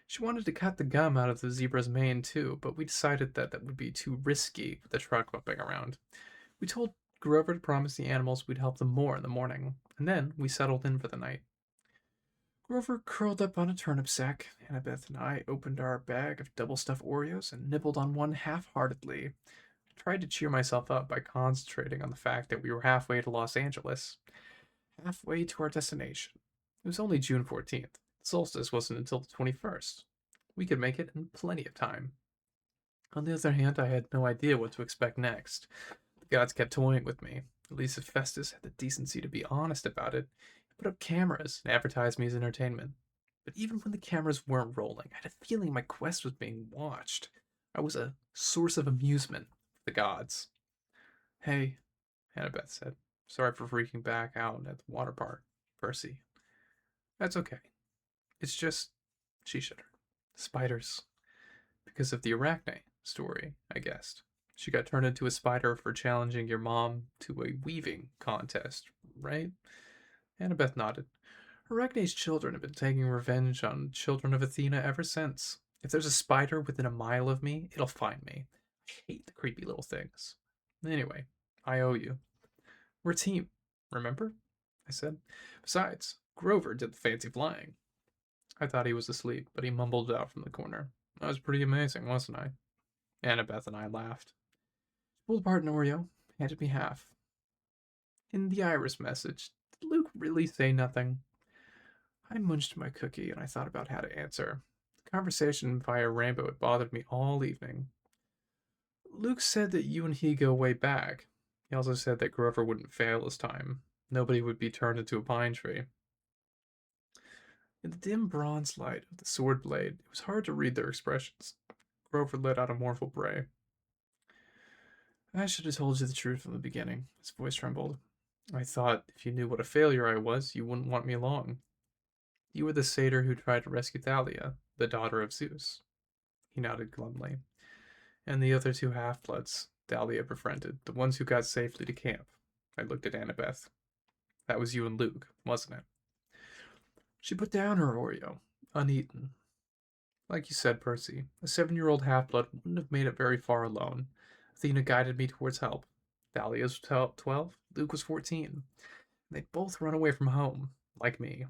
She wanted to cut the gum out of the zebra's mane too, but we decided that would be too risky with the truck bumping around. We told Grover to promise the animals we'd help them more in the morning, and then we settled in for the night. Grover curled up on a turnip sack. Annabeth and I opened our bag of double-stuffed Oreos and nibbled on one half-heartedly. I tried to cheer myself up by concentrating on the fact that we were halfway to Los Angeles. Halfway to our destination. It was only June 14th. The solstice wasn't until the 21st. We could make it in plenty of time. On the other hand, I had no idea what to expect next. The gods kept toying with me. At least if Festus had the decency to be honest about it, he put up cameras and advertised me as entertainment. But even when the cameras weren't rolling, I had a feeling my quest was being watched. I was a source of amusement for the gods. Hey, Annabeth said. Sorry for freaking back out at the water park, Percy. That's okay. It's just, she shuddered. Spiders. Because of the Arachne story, I guessed. She got turned into a spider for challenging your mom to a weaving contest, right? Annabeth nodded. Arachne's children have been taking revenge on children of Athena ever since. If there's a spider within a mile of me, it'll find me. I hate the creepy little things. Anyway, I owe you. We're a team, remember? I said. Besides, Grover did the fancy flying. I thought he was asleep, but he mumbled out from the corner. That was pretty amazing, wasn't I? Annabeth and I laughed. Pulled apart an Oreo, handed me half. In the Iris message, did Luke really say nothing? I munched my cookie and I thought about how to answer. The conversation via Rainbow had bothered me all evening. Luke said that you and he go way back. He also said that Grover wouldn't fail this time. Nobody would be turned into a pine tree. In the dim bronze light of the sword blade, it was hard to read their expressions. Grover let out a mournful bray. I should have told you the truth from the beginning. His voice trembled. I thought if you knew what a failure I was, you wouldn't want me along. You were the satyr who tried to rescue Thalia, the daughter of Zeus. He nodded glumly. And the other two half-bloods Thalia befriended, the ones who got safely to camp. I looked at Annabeth. That was you and Luke, wasn't it? She put down her Oreo, uneaten. Like you said, Percy, a 7-year-old half-blood wouldn't have made it very far alone. Athena guided me towards help. Thalia was 12, Luke was 14. They'd both run away from home, like me.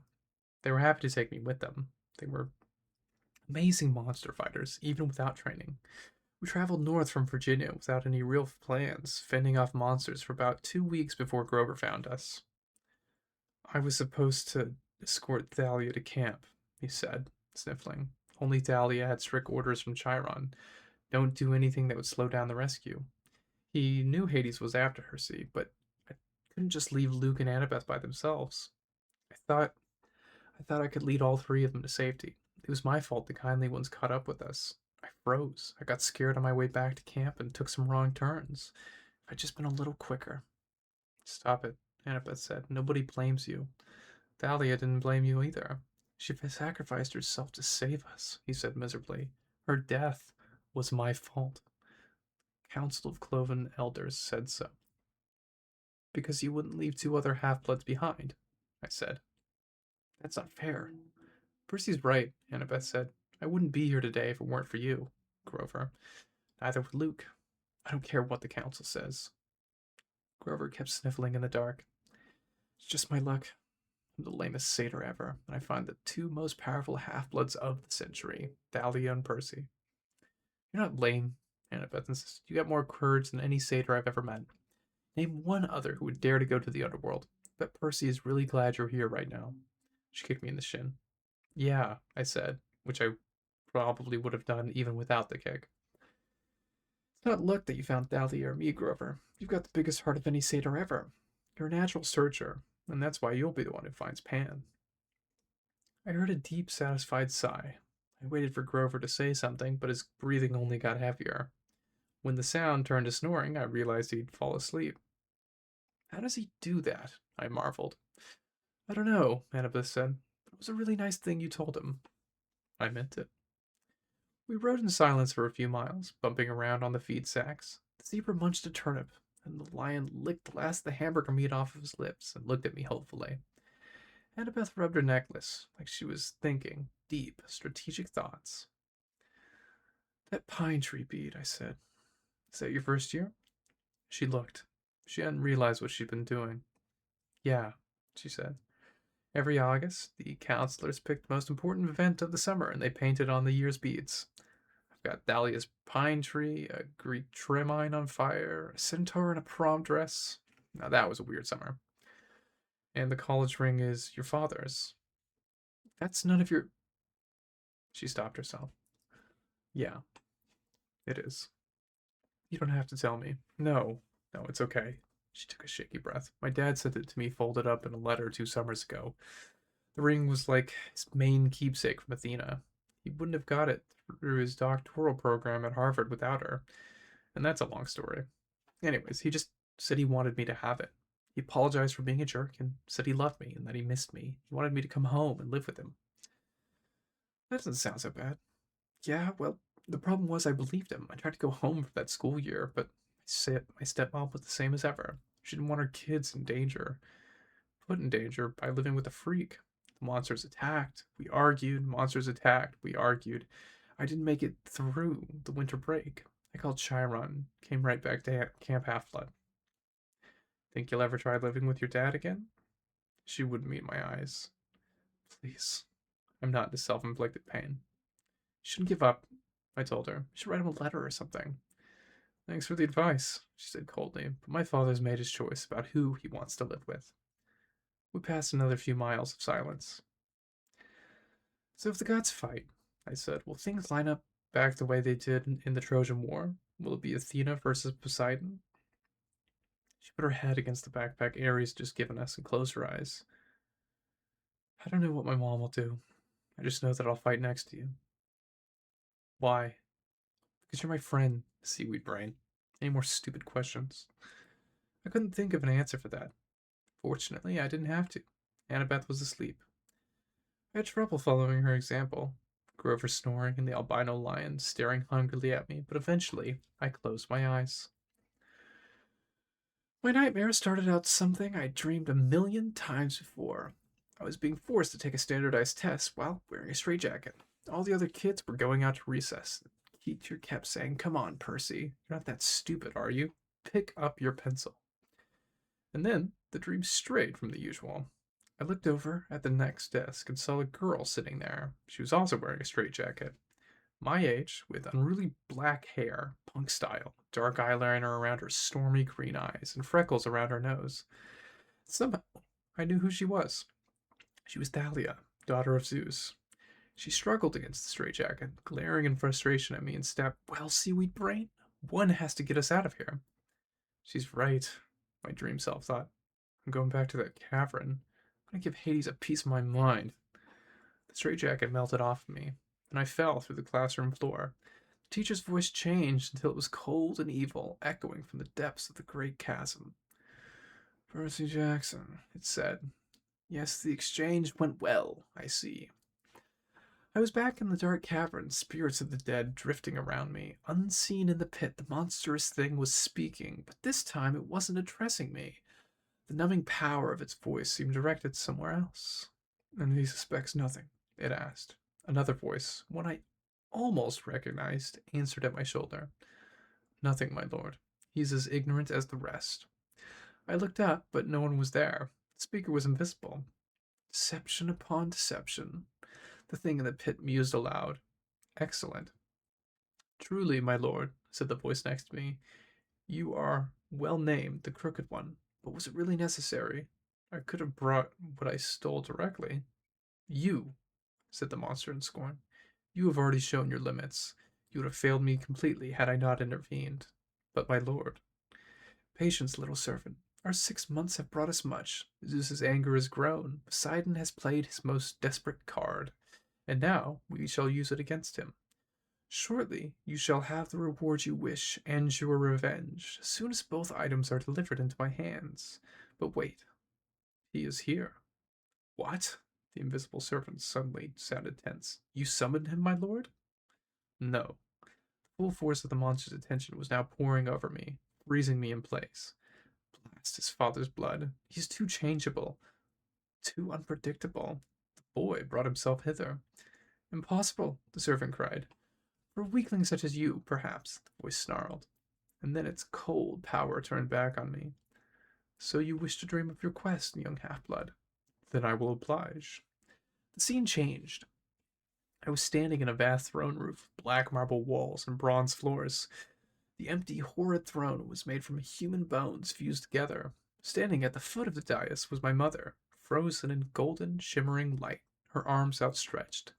They were happy to take me with them. They were amazing monster fighters, even without training. We traveled north from Virginia without any real plans, fending off monsters for about 2 weeks before Grover found us. I was supposed to escort Thalia to camp, he said, sniffling. Only Thalia had strict orders from Chiron. Don't do anything that would slow down the rescue. He knew Hades was after her, see, but I couldn't just leave Luke and Annabeth by themselves. I thought I could lead all three of them to safety. It was my fault the kindly ones caught up with us. I froze. I got scared on my way back to camp and took some wrong turns. If I'd just been a little quicker. Stop it, Annabeth said. Nobody blames you. Thalia didn't blame you either. She sacrificed herself to save us, he said miserably. Her death was my fault. Council of Cloven elders said so. Because you wouldn't leave 2 other half-bloods behind, I said. That's not fair. Percy's right, Annabeth said. I wouldn't be here today if it weren't for you, Grover. Neither would Luke. I don't care what the council says. Grover kept sniffling in the dark. It's just my luck. I'm the lamest satyr ever, and I find the 2 most powerful half-bloods of the century, Thalia and Percy. You're not lame, Annabeth insisted. You got more courage than any satyr I've ever met. Name one other who would dare to go to the underworld. Bet Percy is really glad you're here right now. She kicked me in the shin. Yeah, I said, which I probably would have done even without the kick. It's not luck that you found Thalia or me, Grover. You've got the biggest heart of any satyr ever. You're a natural searcher, and that's why you'll be the one who finds Pan. I heard a deep, satisfied sigh. I waited for Grover to say something, but his breathing only got heavier. When the sound turned to snoring, I realized he'd fall asleep. How does he do that? I marveled. I don't know, Annabeth said. But it was a really nice thing you told him. I meant it. We rode in silence for a few miles, bumping around on the feed sacks. The zebra munched a turnip, and the lion licked the last of the hamburger meat off of his lips and looked at me hopefully. Annabeth rubbed her necklace, like she was thinking deep, strategic thoughts. That pine tree bead, I said. Is that your first year? She looked. She hadn't realized what she'd been doing. Yeah, she said. Every August, the counselors picked the most important event of the summer and they painted on the year's beads. I've got Dahlia's pine tree, a Greek tremine on fire, a centaur in a prom dress. Now that was a weird summer. And the college ring is your father's. That's none of your. She stopped herself. Yeah, it is. You don't have to tell me. No, it's okay. She took a shaky breath. My dad sent it to me folded up in a letter 2 summers ago. The ring was like his main keepsake from Athena. He wouldn't have got it through his doctoral program at Harvard without her, and that's a long story. Anyways, he just said he wanted me to have it. He apologized for being a jerk and said he loved me and that he missed me. He wanted me to come home and live with him. That doesn't sound so bad. Yeah, well, the problem was I believed him. I tried to go home for that school year, but my stepmom was the same as ever. She didn't want her kids in danger, put in danger by living with a freak. The monsters attacked. We argued. Monsters attacked. We argued. I didn't make it through the winter break. I called Chiron. Came right back to Camp Half Blood. Think you'll ever try living with your dad again? She wouldn't meet my eyes. Please. I'm not into self-inflicted pain. You shouldn't give up, I told her. You should write him a letter or something. Thanks for the advice, she said coldly, but my father's made his choice about who he wants to live with. We passed another few miles of silence. So if the gods fight, I said, will things line up back the way they did in the Trojan War? Will it be Athena versus Poseidon? She put her head against the backpack Ares had just given us and closed her eyes. I don't know what my mom will do. I just know that I'll fight next to you. Why? Because you're my friend, seaweed brain. Any more stupid questions? I couldn't think of an answer for that. Fortunately, I didn't have to. Annabeth was asleep. I had trouble following her example. Grover snoring and the albino lion staring hungrily at me, but eventually I closed my eyes. My nightmare started out something I'd dreamed a million times before. I was being forced to take a standardized test while wearing a straitjacket. All the other kids were going out to recess. The teacher kept saying, "Come on, Percy. You're not that stupid, are you? Pick up your pencil." And then the dream strayed from the usual. I looked over at the next desk and saw a girl sitting there. She was also wearing a straitjacket. My age, with unruly black hair, punk style, dark eyeliner around her stormy green eyes, and freckles around her nose. Somehow, I knew who she was. She was Thalia, daughter of Zeus. She struggled against the straitjacket, glaring in frustration at me and snapped, "Well, seaweed brain, one has to get us out of here." She's right, my dream self thought. I'm going back to that cavern. I'm gonna give Hades a piece of my mind. The straitjacket melted off of me, and I fell through the classroom floor. The teacher's voice changed until it was cold and evil, echoing from the depths of the great chasm. "Percy Jackson," it said. "Yes, the exchange went well, I see." I was back in the dark cavern, spirits of the dead drifting around me. Unseen in the pit, the monstrous thing was speaking, but this time it wasn't addressing me. The numbing power of its voice seemed directed somewhere else. "And he suspects nothing?" it asked. Another voice, one I almost recognized, answered at my shoulder. "Nothing, my lord. He's as ignorant as the rest." I looked up, but no one was there. The speaker was invisible. Deception upon deception. The thing in the pit mused aloud. "Excellent." "Truly, my lord," said the voice next to me, "you are well named the Crooked One. But was it really necessary? I could have brought what I stole directly." "You," said the monster in scorn. "You have already shown your limits. You would have failed me completely had I not intervened. But, my lord—" "Patience, little servant. Our 6 months have brought us much. Zeus's anger has grown. Poseidon has played his most desperate card, and now we shall use it against him. Shortly you shall have the reward you wish and your revenge, as soon as both items are delivered into my hands. But wait, he is here." "What?" The invisible servant suddenly sounded tense. "You summoned him, my lord?" "No." The full force of the monster's attention was now pouring over me, freezing me in place. Blast his father's blood. He's too changeable, too unpredictable. The boy brought himself hither. "Impossible," the servant cried. "For a weakling such as you, perhaps," the voice snarled. And then its cold power turned back on me. "So you wish to dream of your quest, young half-blood? Then I will oblige." The scene changed. I was standing in a vast throne room, black marble walls and bronze floors. The empty, horrid throne was made from human bones fused together. Standing at the foot of the dais was my mother, frozen in golden, shimmering light, her arms outstretched.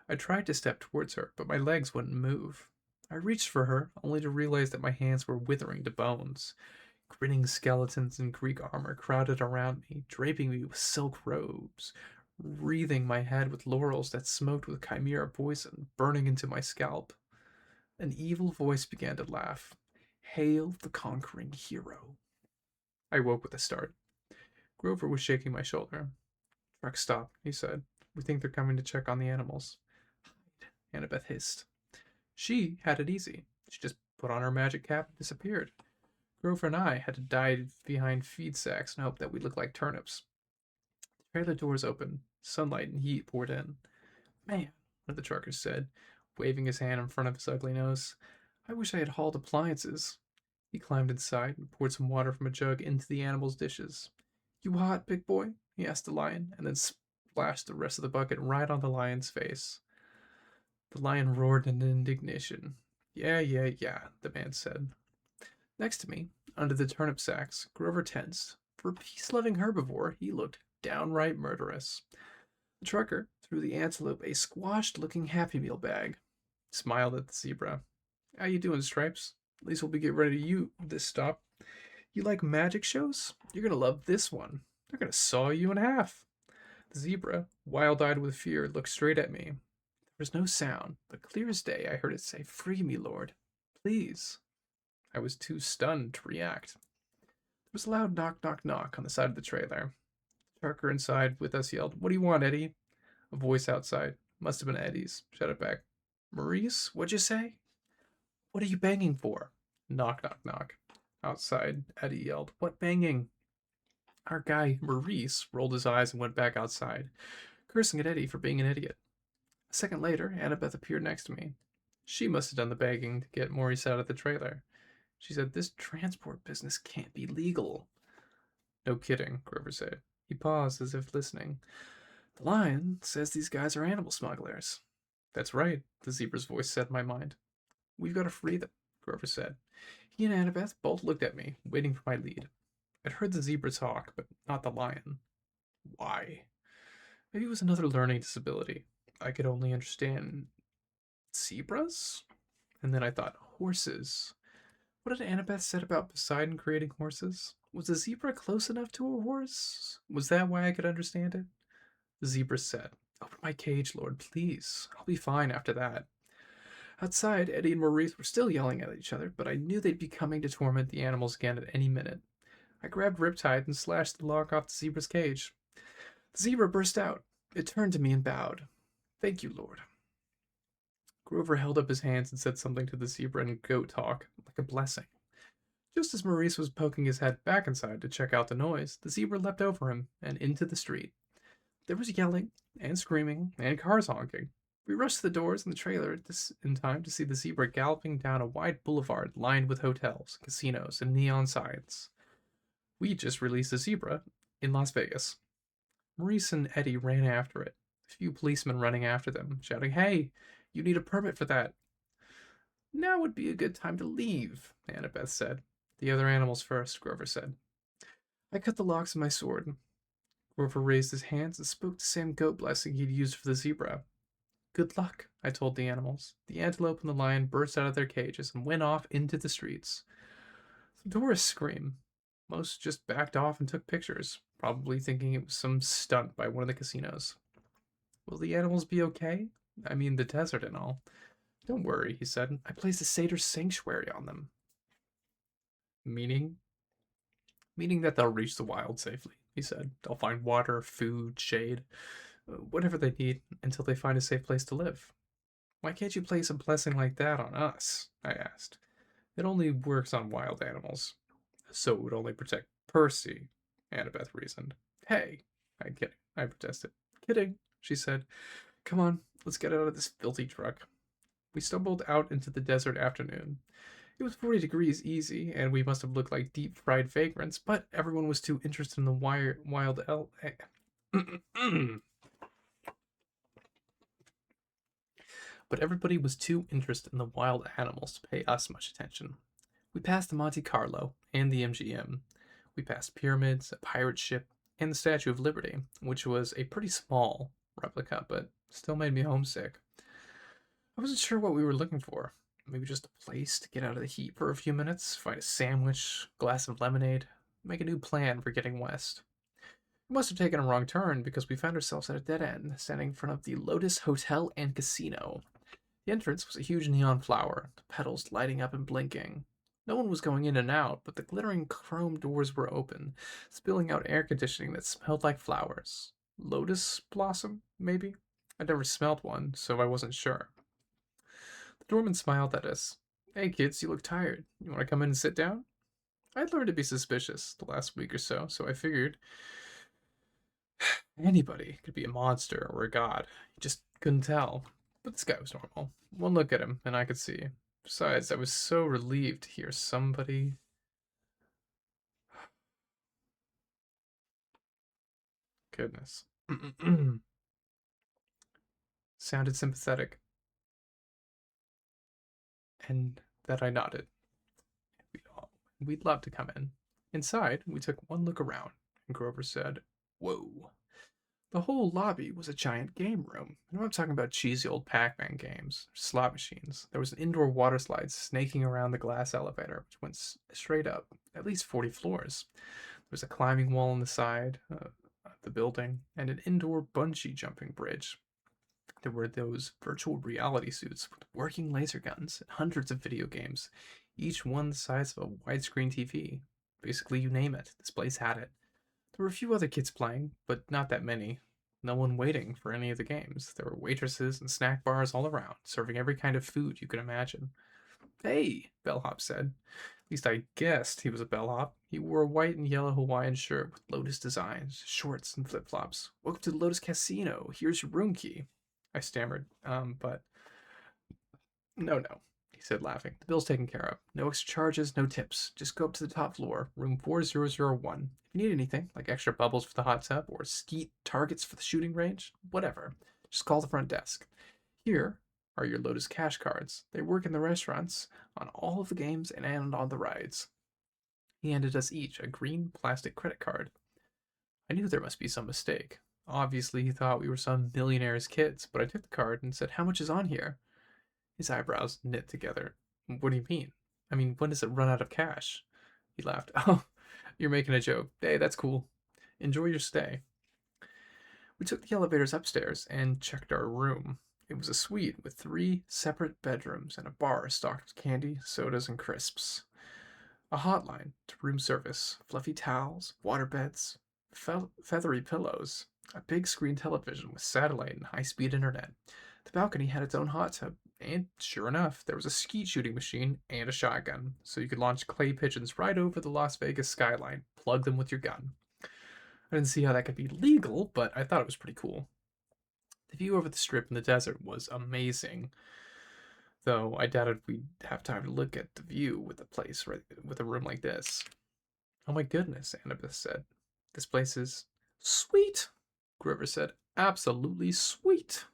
I tried to step towards her, but my legs wouldn't move. I reached for her, only to realize that my hands were withering to bones. Grinning skeletons in Greek armor crowded around me, draping me with silk robes. wreathing my head with laurels that smoked with chimera poison, burning into my scalp. An evil voice began to laugh. Hail the conquering hero. I woke with a start. Grover was shaking my shoulder. Truck stopped, he said. We think they're coming to check on the animals. Annabeth hissed. She had it easy. She just put on her magic cap and disappeared. Grover and I had to dive behind feed sacks and hope that we looked like turnips. The trailer doors opened. Sunlight and heat poured in. Man, one of the truckers said, waving his hand in front of his ugly nose. I wish I had hauled appliances. He climbed inside and poured some water from a jug into the animal's dishes. You hot, big boy? He asked the lion, and then splashed the rest of the bucket right on the lion's face. The lion roared in indignation. Yeah, the man said. Next to me, under the turnip sacks, Grover tensed. For a peace-loving herbivore, he looked downright murderous. The trucker threw the antelope a squashed-looking Happy Meal bag. Smiled at the zebra. How you doing, Stripes? At least we'll be getting ready to you this stop. You like magic shows? You're gonna love this one. They're gonna saw you in half. The zebra, wild-eyed with fear, looked straight at me. There was no sound, but clear as day I heard it say, Free me, Lord. Please. I was too stunned to react. There was a loud knock, knock, knock on the side of the trailer. The trucker inside with us yelled, What do you want, Eddie? A voice outside. Must have been Eddie's. Shouted back. Maurice, what'd you say? What are you banging for? Knock, knock, knock. Outside, Eddie yelled, What banging? Our guy, Maurice, rolled his eyes and went back outside, cursing at Eddie for being an idiot. A second later, Annabeth appeared next to me. She must have done the begging to get Maurice out of the trailer. She said, This transport business can't be legal. No kidding, Grover said. He paused as if listening. The lion says these guys are animal smugglers. That's right, the zebra's voice said in my mind. We've got to free them, Grover said. He and Annabeth both looked at me, waiting for my lead. I'd heard the zebra talk, but not the lion. Why? Maybe it was another learning disability. I could only understand zebras? And then I thought, horses. What had Annabeth said about Poseidon creating horses? Was a zebra close enough to a horse? Was that why I could understand it? The zebra said, Open my cage, Lord, please. I'll be fine after that. Outside, Eddie and Maurice were still yelling at each other, but I knew they'd be coming to torment the animals again at any minute. I grabbed Riptide and slashed the lock off the zebra's cage. The zebra burst out. It turned to me and bowed. Thank you, Lord. Grover held up his hands and said something to the zebra in goat talk, like a blessing. Just as Maurice was poking his head back inside to check out the noise, the zebra leapt over him and into the street. There was yelling and screaming and cars honking. We rushed to the doors in the trailer in time to see the zebra galloping down a wide boulevard lined with hotels, casinos, and neon signs. We just released a zebra in Las Vegas. Maurice and Eddie ran after it, a few policemen running after them, shouting, Hey, you need a permit for that. Now would be a good time to leave, Annabeth said. The other animals first, Grover said. I cut the locks of my sword. Grover raised his hands and spoke the same goat blessing he'd used for the zebra. Good luck, I told the animals. The antelope and the lion burst out of their cages and went off into the streets. The tourists screamed. Most just backed off and took pictures, probably thinking it was some stunt by one of the casinos. Will the animals be okay? I mean, the desert and all. Don't worry, he said. I placed a satyr sanctuary on them. Meaning? Meaning that they'll reach the wild safely, he said. They'll find water, food, shade, whatever they need until they find a safe place to live. Why can't you place a blessing like that on us? I asked. It only works on wild animals. So it would only protect Percy, Annabeth reasoned. Hey, I protested. Kidding, she said. Come on, let's get out of this filthy truck. We stumbled out into the desert afternoon. It was 40 degrees easy, and we must have looked like deep-fried vagrants, but everyone was too interested in the wild But everybody was too interested in the wild animals to pay us much attention. We passed the Monte Carlo and the MGM. We passed pyramids, a pirate ship, and the Statue of Liberty, which was a pretty small replica, but still made me homesick. I wasn't sure what we were looking for. Maybe just a place to get out of the heat for a few minutes, find a sandwich, glass of lemonade, make a new plan for getting west. We must have taken a wrong turn because we found ourselves at a dead end, standing in front of the Lotus Hotel and Casino. The entrance was a huge neon flower, the petals lighting up and blinking. No one was going in and out, but the glittering chrome doors were open, spilling out air conditioning that smelled like flowers. Lotus blossom, maybe? I'd never smelled one, so I wasn't sure. The doorman smiled at us. Hey kids, you look tired. You want to come in and sit down? I'd learned to be suspicious the last week or so, so I figured anybody could be a monster or a god. You just couldn't tell. But this guy was normal. One look at him, and I could see. Besides, I was so relieved to hear somebody. Goodness. Sounded sympathetic, and that I nodded. We'd love to come in. Inside, we took one look around, and Grover said, Whoa. The whole lobby was a giant game room. And I'm talking about cheesy old Pac-Man games, slot machines. There was an indoor water slide snaking around the glass elevator, which went straight up, at least 40 floors. There was a climbing wall on the side of the building, and an indoor bungee jumping bridge. There were those virtual reality suits with working laser guns and hundreds of video games, each one the size of a widescreen TV. Basically, you name it, this place had it. There were a few other kids playing, but not that many. No one waiting for any of the games. There were waitresses and snack bars all around, serving every kind of food you could imagine. Hey, Bellhop said. At least I guessed he was a bellhop. He wore a white and yellow Hawaiian shirt with lotus designs, shorts, and flip flops. Welcome to the Lotus Casino. Here's your room key. I stammered, but no, he said, laughing. The bill's taken care of. No extra charges, no tips. Just go up to the top floor, room 4001. If you need anything, like extra bubbles for the hot tub or skeet targets for the shooting range, whatever, just call the front desk. Here are your Lotus cash cards. They work in the restaurants, on all of the games, and on the rides. He handed us each a green plastic credit card. I knew there must be some mistake. Obviously, he thought we were some millionaire's kids, but I took the card and said, How much is on here? His eyebrows knit together. What do you mean? I mean, when does it run out of cash? He laughed. Oh, you're making a joke. Hey, that's cool. Enjoy your stay. We took the elevators upstairs and checked our room. It was a suite with 3 separate bedrooms and a bar stocked with candy, sodas, and crisps. A hotline to room service, fluffy towels, water beds, feathery pillows, a big screen television with satellite and high-speed internet. The balcony had its own hot tub, and sure enough, there was a skeet shooting machine and a shotgun, so you could launch clay pigeons right over the Las Vegas skyline, plug them with your gun. I didn't see how that could be legal, but I thought it was pretty cool. The view over the strip and the desert was amazing, though I doubted we'd have time to look at the view with a room like this. Oh my goodness, Annabeth said. This place is sweet, Grover said. Absolutely sweet.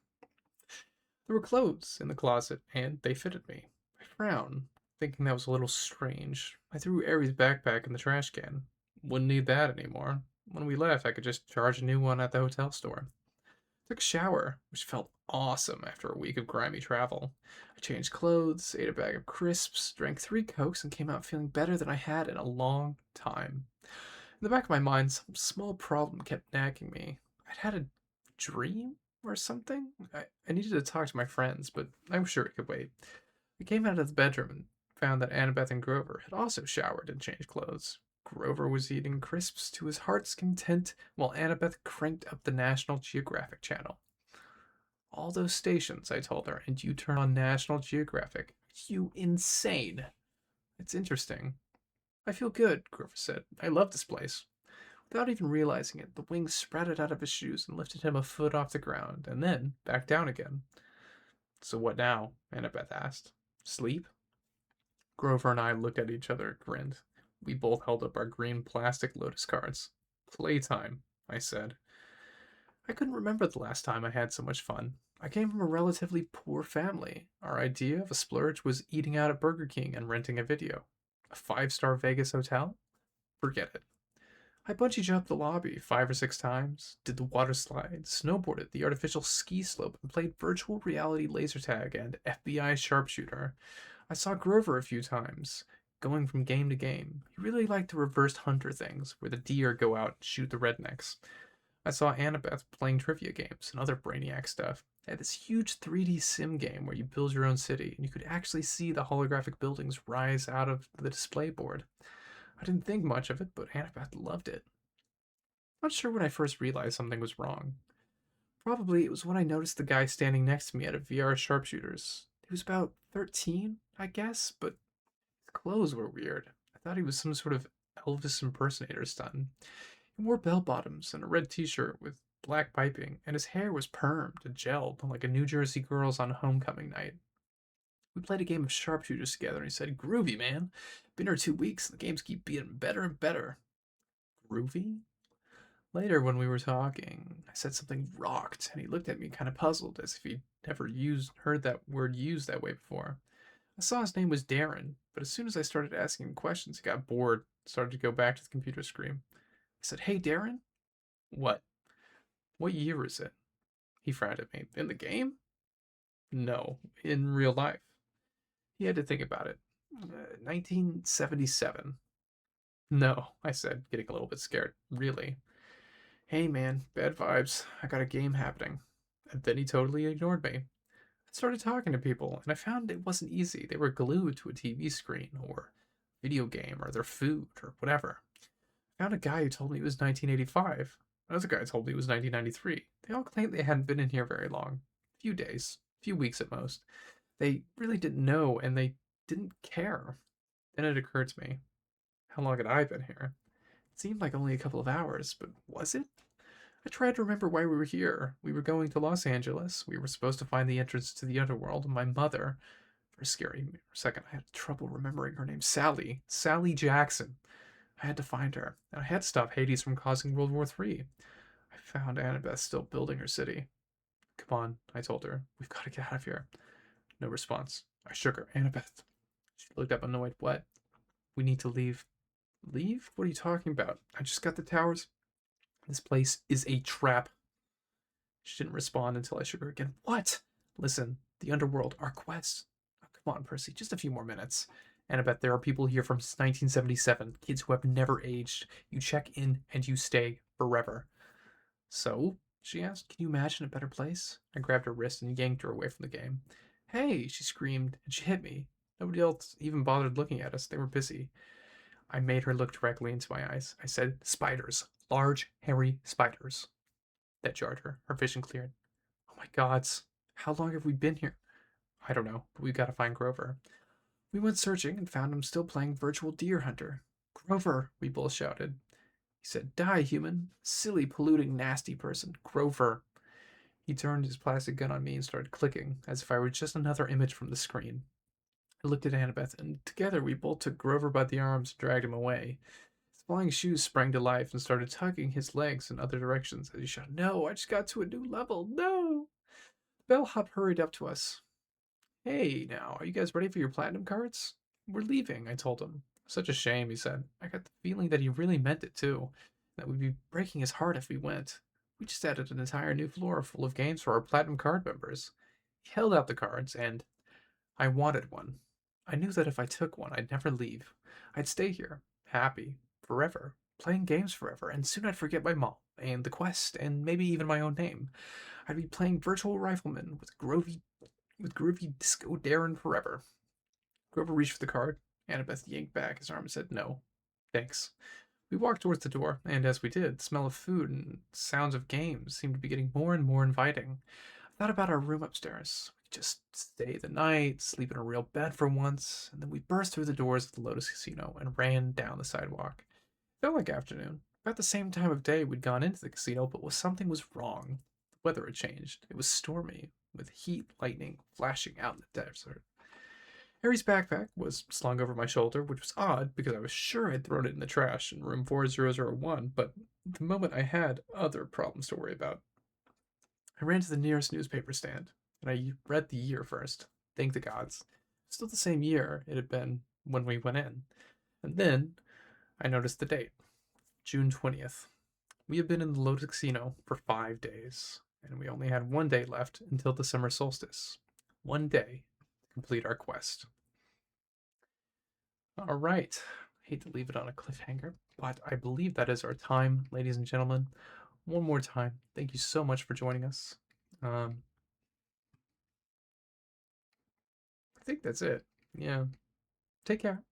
There were clothes in the closet, and they fitted me. I frowned, thinking that was a little strange. I threw Aries' backpack in the trash can. Wouldn't need that anymore. When we left, I could just charge a new one at the hotel store. I took a shower, which felt awesome after a week of grimy travel. I changed clothes, ate a bag of crisps, drank 3 Cokes, and came out feeling better than I had in a long time. In the back of my mind, some small problem kept nagging me. I'd had a dream or something? I needed to talk to my friends, but I was sure it could wait. I came out of the bedroom and found that Annabeth and Grover had also showered and changed clothes. Grover was eating crisps to his heart's content while Annabeth cranked up the National Geographic channel. All those stations, I told her, and you turn on National Geographic. You insane. It's interesting. I feel good, Grover said. I love this place. Without even realizing it, the wings sprouted out of his shoes and lifted him a foot off the ground, and then back down again. So what now? Annabeth asked. Sleep? Grover and I looked at each other and grinned. We both held up our green plastic Lotus cards. Playtime, I said. I couldn't remember the last time I had so much fun. I came from a relatively poor family. Our idea of a splurge was eating out at Burger King and renting a video. A 5-star Vegas hotel? Forget it. I bungee jumped the lobby 5 or 6 times, did the water slide, snowboarded the artificial ski slope, and played virtual reality laser tag and FBI sharpshooter. I saw Grover a few times, going from game to game. He really liked the reversed hunter things, where the deer go out and shoot the rednecks. I saw Annabeth playing trivia games and other Brainiac stuff. They had this huge 3D sim game where you build your own city, and you could actually see the holographic buildings rise out of the display board. I didn't think much of it, but Annabeth loved it. Not sure when I first realized something was wrong. Probably it was when I noticed the guy standing next to me at a VR sharpshooters. He was about 13, I guess, but his clothes were weird. I thought he was some sort of Elvis impersonator stunt. He wore bell bottoms and a red t shirt with black piping, and his hair was permed and gelled like a New Jersey girl's on homecoming night. We played a game of sharpshooters together, and he said, "Groovy, man. Been here 2 weeks, and the games keep being better and better." Groovy? Later, when we were talking, I said something rocked, and he looked at me kind of puzzled, as if he'd never heard that word used that way before. I saw his name was Darren, but as soon as I started asking him questions, he got bored, started to go back to the computer screen. I said, "Hey, Darren." "What? What year is it?" He frowned at me. "In the game?" "No, in real life." He had to think about it. 1977. "No," I said, getting a little bit scared. "Really?" "Hey man, bad vibes. I got a game happening." And then he totally ignored me. I started talking to people, and I found it wasn't easy. They were glued to a TV screen, or video game, or their food, or whatever. I found a guy who told me it was 1985. Another guy told me it was 1993. They all claimed they hadn't been in here very long. A few days, a few weeks at most. They really didn't know, and they didn't care. Then it occurred to me, how long had I been here? It seemed like only a couple of hours, but was it? I tried to remember why we were here. We were going to Los Angeles. We were supposed to find the entrance to the underworld, and my mother, for a scary second, I had trouble remembering her name. Sally. Sally Jackson. I had to find her, and I had to stop Hades from causing World War III. I found Annabeth still building her city. "Come on," I told her. "We've got to get out of here." No response. I shook her. "Annabeth." She looked up annoyed. "What?" "We need to leave." "Leave? What are you talking about? I just got the towers. This place is a trap." She didn't respond until I shook her again. "What?" "Listen, the underworld, our quest." "Oh, come on, Percy, just a few more minutes." "Annabeth, there are people here from 1977, kids who have never aged. You check in and you stay forever." "So?" she asked. "Can you imagine a better place?" I grabbed her wrist and yanked her away from the game. "Hey!" she screamed, and she hit me. Nobody else even bothered looking at us. They were busy. I made her look directly into my eyes. I said, "Spiders. Large, hairy spiders." That jarred her. Her vision cleared. "Oh my gods. How long have we been here?" "I don't know, but we've got to find Grover." We went searching and found him still playing Virtual Deer Hunter. "Grover!" we both shouted. He said, "Die, human. Silly, polluting, nasty person. Grover." He turned his plastic gun on me and started clicking, as if I were just another image from the screen. I looked at Annabeth, and together we both took Grover by the arms and dragged him away. His flying shoes sprang to life and started tugging his legs in other directions as he shouted, "No, I just got to a new level. No!" Bellhop hurried up to us. "Hey, now, are you guys ready for your platinum cards?" "We're leaving," I told him. "Such a shame," he said. I got the feeling that he really meant it, too. That we'd be breaking his heart if we went. We just added an entire new floor full of games for our platinum card members. He held out the cards, and I wanted one. I knew that if I took one, I'd never leave. I'd stay here, happy, forever, playing games forever, and soon I'd forget my mom, and the quest, and maybe even my own name. I'd be playing Virtual Rifleman with groovy Disco Darren forever. Grover reached for the card. Annabeth yanked back his arm and said, "No, thanks." We walked towards the door, and as we did, the smell of food and sounds of games seemed to be getting more and more inviting. I thought about our room upstairs. We could just stay the night, sleep in a real bed for once, and then we burst through the doors of the Lotus Casino and ran down the sidewalk. It felt like afternoon. About the same time of day we'd gone into the casino, but something was wrong. The weather had changed. It was stormy, with heat, lightning flashing out in the desert. Harry's backpack was slung over my shoulder, which was odd because I was sure I'd thrown it in the trash in room 4001, but at the moment I had other problems to worry about. I ran to the nearest newspaper stand, and I read the year first. Thank the gods. Still the same year it had been when we went in. And then I noticed the date, June 20th. We had been in the Lotus Casino for 5 days, and we only had one day left until the summer solstice. One day to complete our quest. All right. Hate to leave it on a cliffhanger, but I believe that is our time, ladies and gentlemen. one more time, thank you so much for joining us. I think that's it. Yeah. Take care.